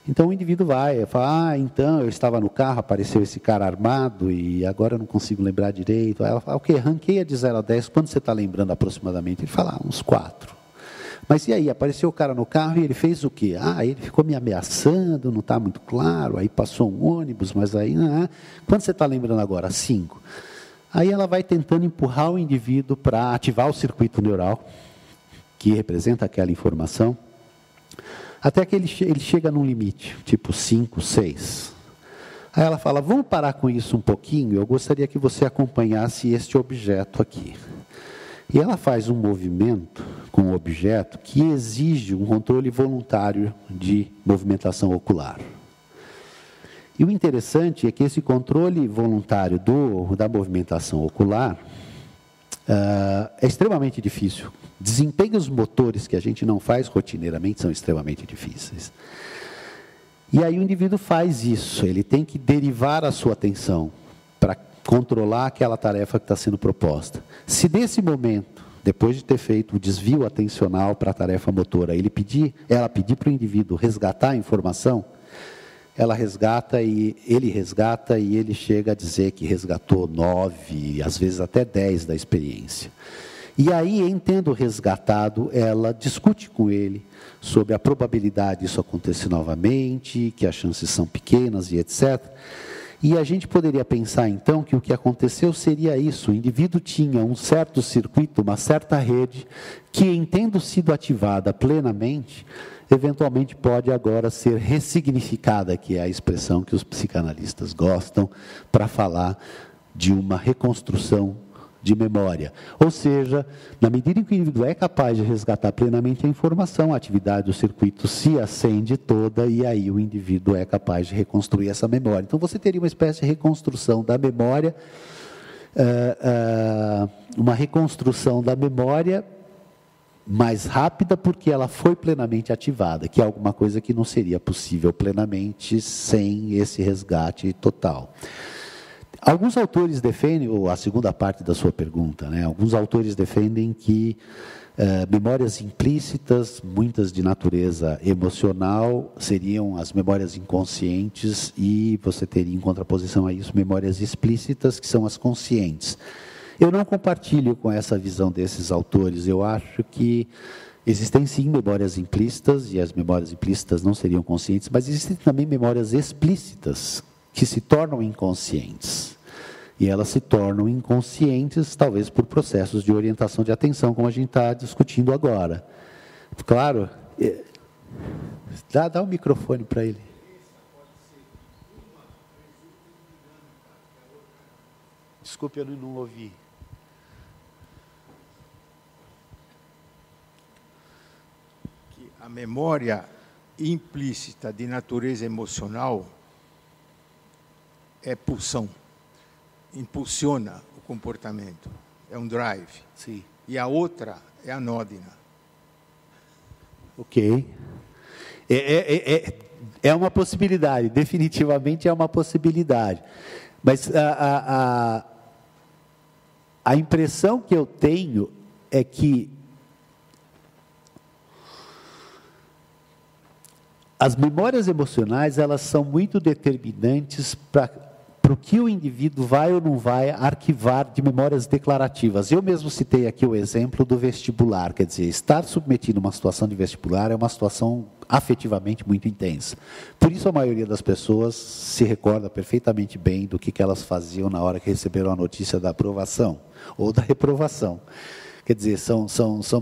Então o indivíduo vai, fala, então eu estava no carro, apareceu esse cara armado e agora eu não consigo lembrar direito. Aí ela fala, ok, ranqueia de 0 a 10, quanto você está lembrando aproximadamente? Ele fala, uns 4. Mas e aí, apareceu o cara no carro e ele fez o quê? Ele ficou me ameaçando, não está muito claro, aí passou um ônibus, mas aí, quanto você está lembrando agora? 5. Aí ela vai tentando empurrar o indivíduo para ativar o circuito neural, que representa aquela informação, até que ele chega num limite, tipo 5, 6. Aí ela fala, vamos parar com isso um pouquinho, eu gostaria que você acompanhasse este objeto aqui. E ela faz um movimento com o objeto que exige um controle voluntário de movimentação ocular. E o interessante é que esse controle voluntário da movimentação ocular é extremamente difícil. Desempenhos motores que a gente não faz rotineiramente são extremamente difíceis. E aí o indivíduo faz isso, ele tem que derivar a sua atenção para controlar aquela tarefa que está sendo proposta. Se nesse momento, depois de ter feito o desvio atencional para a tarefa motora, ela pedir para o indivíduo resgatar a informação, ela resgata e ele chega a dizer que resgatou 9, às vezes até 10 da experiência. E aí, em tendo resgatado, ela discute com ele sobre a probabilidade disso acontecer novamente, que as chances são pequenas e etc. E a gente poderia pensar, então, que o que aconteceu seria isso. O indivíduo tinha um certo circuito, uma certa rede, que, em tendo sido ativada plenamente, eventualmente pode agora ser ressignificada, que é a expressão que os psicanalistas gostam, para falar de uma reconstrução de memória. Ou seja, na medida em que o indivíduo é capaz de resgatar plenamente a informação, a atividade do circuito se acende toda e aí o indivíduo é capaz de reconstruir essa memória. Então você teria uma espécie de reconstrução da memória, mais rápida porque ela foi plenamente ativada, que é alguma coisa que não seria possível plenamente sem esse resgate total. Alguns autores defendem, ou a segunda parte da sua pergunta, alguns autores defendem que memórias implícitas, muitas de natureza emocional, seriam as memórias inconscientes e você teria em contraposição a isso memórias explícitas, que são as conscientes. Eu não compartilho com essa visão desses autores, eu acho que existem sim memórias implícitas, e as memórias implícitas não seriam conscientes, mas existem também memórias explícitas, que se tornam inconscientes. E elas se tornam inconscientes, talvez por processos de orientação de atenção, como a gente está discutindo agora. Claro, dá um microfone para ele. Desculpe, eu não ouvi. Que a memória implícita de natureza emocional é pulsão, impulsiona o comportamento, é um drive. Sim. E a outra é anódina. Ok. É uma possibilidade, definitivamente é uma possibilidade. Mas a impressão que eu tenho é que as memórias emocionais, elas são muito determinantes para o que o indivíduo vai ou não vai arquivar de memórias declarativas. Eu mesmo citei aqui o exemplo do vestibular, quer dizer, estar submetido a uma situação de vestibular é uma situação afetivamente muito intensa. Por isso a maioria das pessoas se recorda perfeitamente bem do que elas faziam na hora que receberam a notícia da aprovação ou da reprovação. Quer dizer, são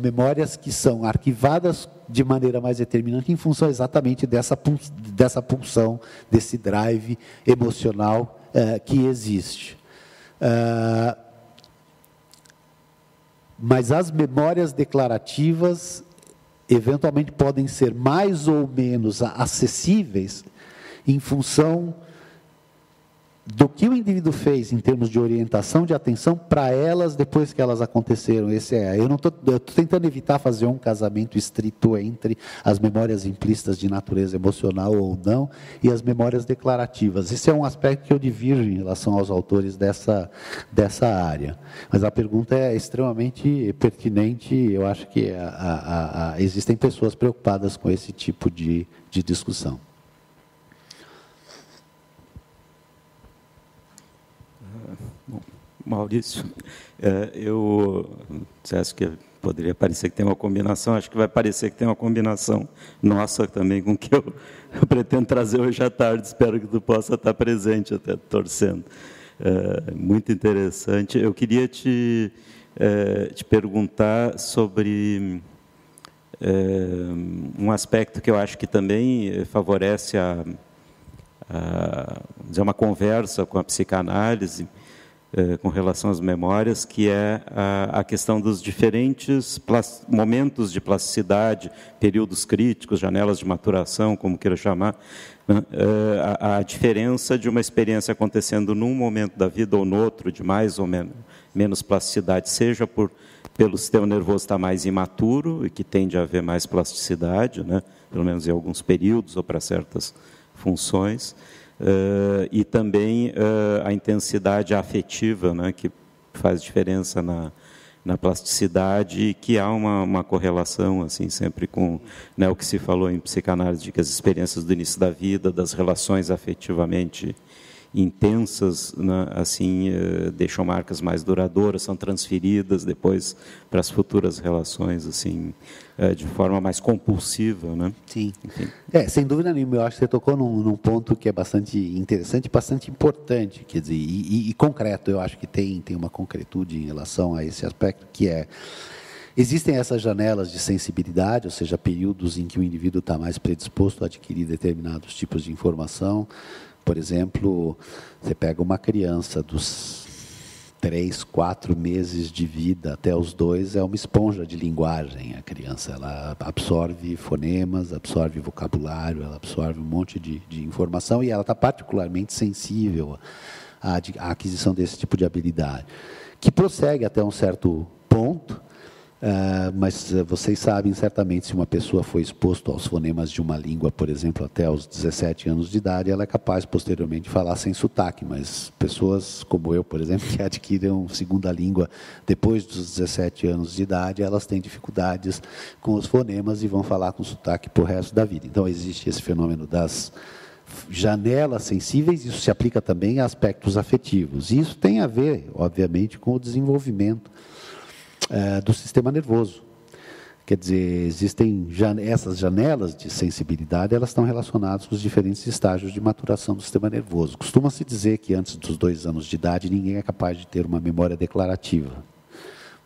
memórias que são arquivadas de maneira mais determinante em função exatamente dessa pulsão, desse drive emocional que existe. Mas as memórias declarativas, eventualmente, podem ser mais ou menos acessíveis em função do que o indivíduo fez em termos de orientação de atenção para elas depois que elas aconteceram. Eu estou tentando evitar fazer um casamento estrito entre as memórias implícitas de natureza emocional ou não e as memórias declarativas. Esse é um aspecto que eu divirjo em relação aos autores dessa área. Mas a pergunta é extremamente pertinente. Eu acho que existem pessoas preocupadas com esse tipo de discussão. Maurício, você acha que poderia parecer que tem uma combinação? Acho que vai parecer que tem uma combinação nossa também com o que eu pretendo trazer hoje à tarde. Espero que tu possa estar presente, até torcendo. Muito interessante. Eu queria te perguntar sobre um aspecto que eu acho que também favorece dizer, uma conversa com a psicanálise, com relação às memórias, que é a questão dos diferentes momentos de plasticidade, períodos críticos, janelas de maturação, como queira chamar, né? A diferença de uma experiência acontecendo num momento da vida ou no outro, de mais ou menos plasticidade, seja pelo sistema nervoso estar mais imaturo e que tende a haver mais plasticidade, né? Pelo menos em alguns períodos ou para certas funções, e também a intensidade afetiva, né, que faz diferença na plasticidade, e que há uma correlação assim sempre com, né, o que se falou em psicanálise, de que as experiências do início da vida, das relações afetivamente intensas, né, assim, deixam marcas mais duradouras, são transferidas depois para as futuras relações, assim, de forma mais compulsiva, né? Sim. Sem dúvida nenhuma, eu acho que você tocou num ponto que é bastante interessante, bastante importante, quer dizer, e concreto. Eu acho que tem uma concretude em relação a esse aspecto, que existem essas janelas de sensibilidade, ou seja, períodos em que o indivíduo está mais predisposto a adquirir determinados tipos de informação. Por exemplo, você pega uma criança dos 3, 4 meses de vida até os 2, é uma esponja de linguagem. A criança, ela absorve fonemas, absorve vocabulário, ela absorve um monte de informação, e ela está particularmente sensível à aquisição desse tipo de habilidade, que prossegue até um certo ponto. Mas vocês sabem certamente, se uma pessoa foi exposta aos fonemas de uma língua, por exemplo, até os 17 anos de idade, ela é capaz posteriormente de falar sem sotaque, mas pessoas como eu, por exemplo, que adquiriram segunda língua depois dos 17 anos de idade, elas têm dificuldades com os fonemas e vão falar com sotaque para o resto da vida. Então existe esse fenômeno das janelas sensíveis. Isso se aplica também a aspectos afetivos, e isso tem a ver, obviamente, com o desenvolvimento do sistema nervoso. Quer dizer, existem essas janelas de sensibilidade, elas estão relacionadas com os diferentes estágios de maturação do sistema nervoso. Costuma-se dizer que antes dos 2 anos de idade ninguém é capaz de ter uma memória declarativa.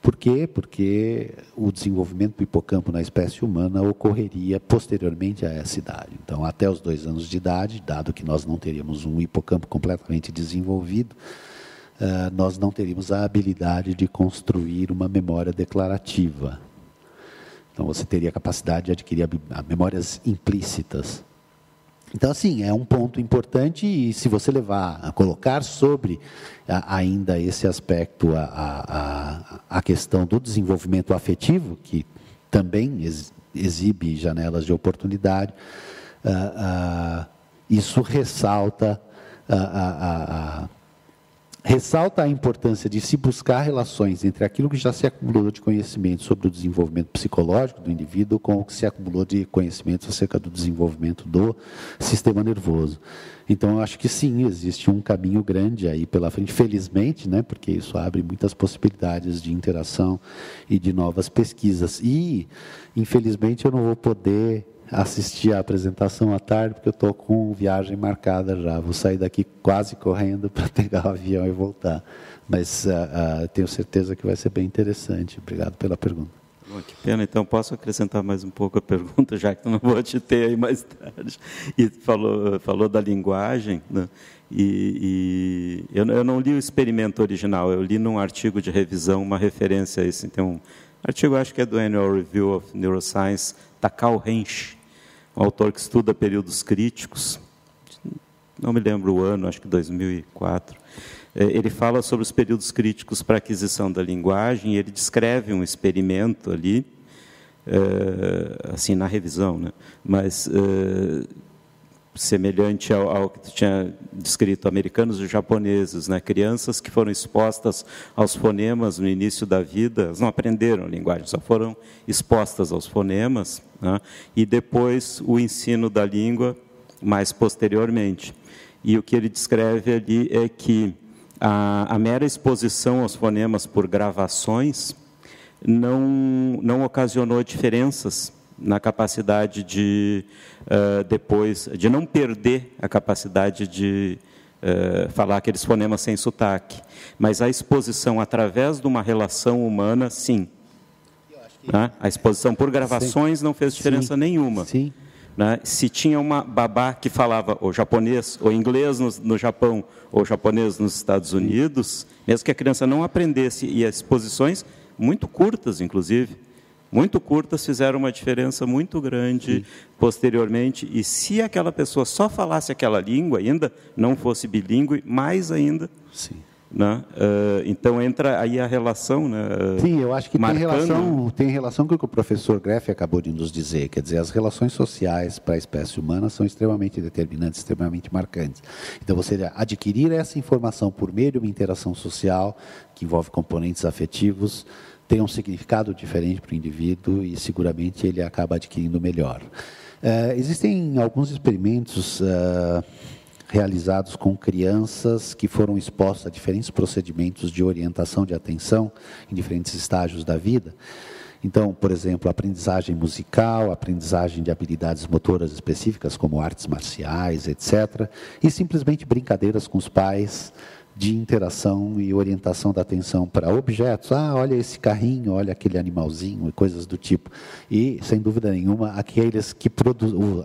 Por quê? Porque o desenvolvimento do hipocampo na espécie humana ocorreria posteriormente a essa idade. Então, até os 2 anos de idade, dado que nós não teríamos um hipocampo completamente desenvolvido, nós não teríamos a habilidade de construir uma memória declarativa. Então, você teria a capacidade de adquirir memórias implícitas. Então, assim, é um ponto importante, e se você levar a colocar sobre ainda esse aspecto, a questão do desenvolvimento afetivo, que também exibe janelas de oportunidade, isso ressalta a importância de se buscar relações entre aquilo que já se acumulou de conhecimento sobre o desenvolvimento psicológico do indivíduo com o que se acumulou de conhecimento acerca do desenvolvimento do sistema nervoso. Então, eu acho que sim, existe um caminho grande aí pela frente, felizmente, né, porque isso abre muitas possibilidades de interação e de novas pesquisas. E, infelizmente, eu não vou poder assistir a apresentação à tarde, porque eu estou com viagem marcada já. Vou sair daqui quase correndo para pegar o avião e voltar. Mas tenho certeza que vai ser bem interessante. Obrigado pela pergunta. Bom, que pena. Então, posso acrescentar mais um pouco a pergunta, já que eu não vou te ter aí mais tarde. E falou da linguagem, né? E eu não li o experimento original, eu li num artigo de revisão uma referência a isso. Tem um artigo, acho que é do Annual Review of Neuroscience, Takao Henshi, um autor que estuda períodos críticos, não me lembro o ano, acho que 2004. Ele fala sobre os períodos críticos para a aquisição da linguagem, e ele descreve um experimento ali, assim, na revisão, né? Mas semelhante ao que tu tinha descrito, americanos e japoneses, né? Crianças que foram expostas aos fonemas no início da vida, elas não aprenderam a linguagem, só foram expostas aos fonemas, né? E depois o ensino da língua mais posteriormente. E o que ele descreve ali é que a mera exposição aos fonemas por gravações não ocasionou diferenças na capacidade de, depois, de não perder a capacidade de falar aqueles fonemas sem sotaque. Mas a exposição através de uma relação humana, sim. Né? A exposição por gravações não fez diferença nenhuma. Sim. Né? Se tinha uma babá que falava ou japonês, ou inglês no Japão, ou japonês nos Estados Unidos, mesmo que a criança não aprendesse, e as exposições muito curtas, inclusive, muito curtas, fizeram uma diferença muito grande posteriormente. E se aquela pessoa só falasse aquela língua, ainda não fosse bilíngue, mais ainda. Sim. Né? Então entra aí a relação, né? Sim, eu acho que tem relação com o que o professor Greff acabou de nos dizer. Quer dizer, as relações sociais para a espécie humana são extremamente determinantes, extremamente marcantes. Então, você adquirir essa informação por meio de uma interação social que envolve componentes afetivos tem um significado diferente para o indivíduo e seguramente ele acaba adquirindo melhor. Existem alguns experimentos realizados com crianças que foram expostas a diferentes procedimentos de orientação de atenção em diferentes estágios da vida. Então, por exemplo, aprendizagem musical, aprendizagem de habilidades motoras específicas, como artes marciais, etc. E simplesmente brincadeiras com os pais de interação e orientação da atenção para objetos. Olha esse carrinho, olha aquele animalzinho e coisas do tipo. E, sem dúvida nenhuma, aqueles que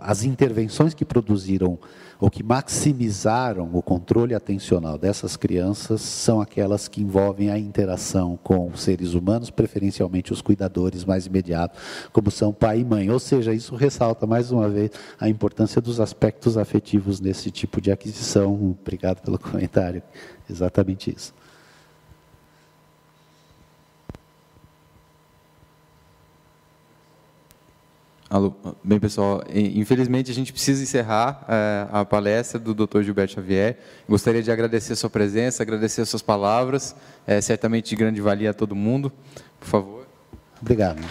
as intervenções que produziram ou que maximizaram o controle atencional dessas crianças são aquelas que envolvem a interação com seres humanos, preferencialmente os cuidadores mais imediatos, como são pai e mãe. Ou seja, isso ressalta mais uma vez a importância dos aspectos afetivos nesse tipo de aquisição. Obrigado pelo comentário. Exatamente isso. Alô, bem, pessoal, infelizmente a gente precisa encerrar a palestra do Dr. Gilberto Xavier. Gostaria de agradecer a sua presença, agradecer as suas palavras, certamente de grande valia a todo mundo. Por favor. Obrigado.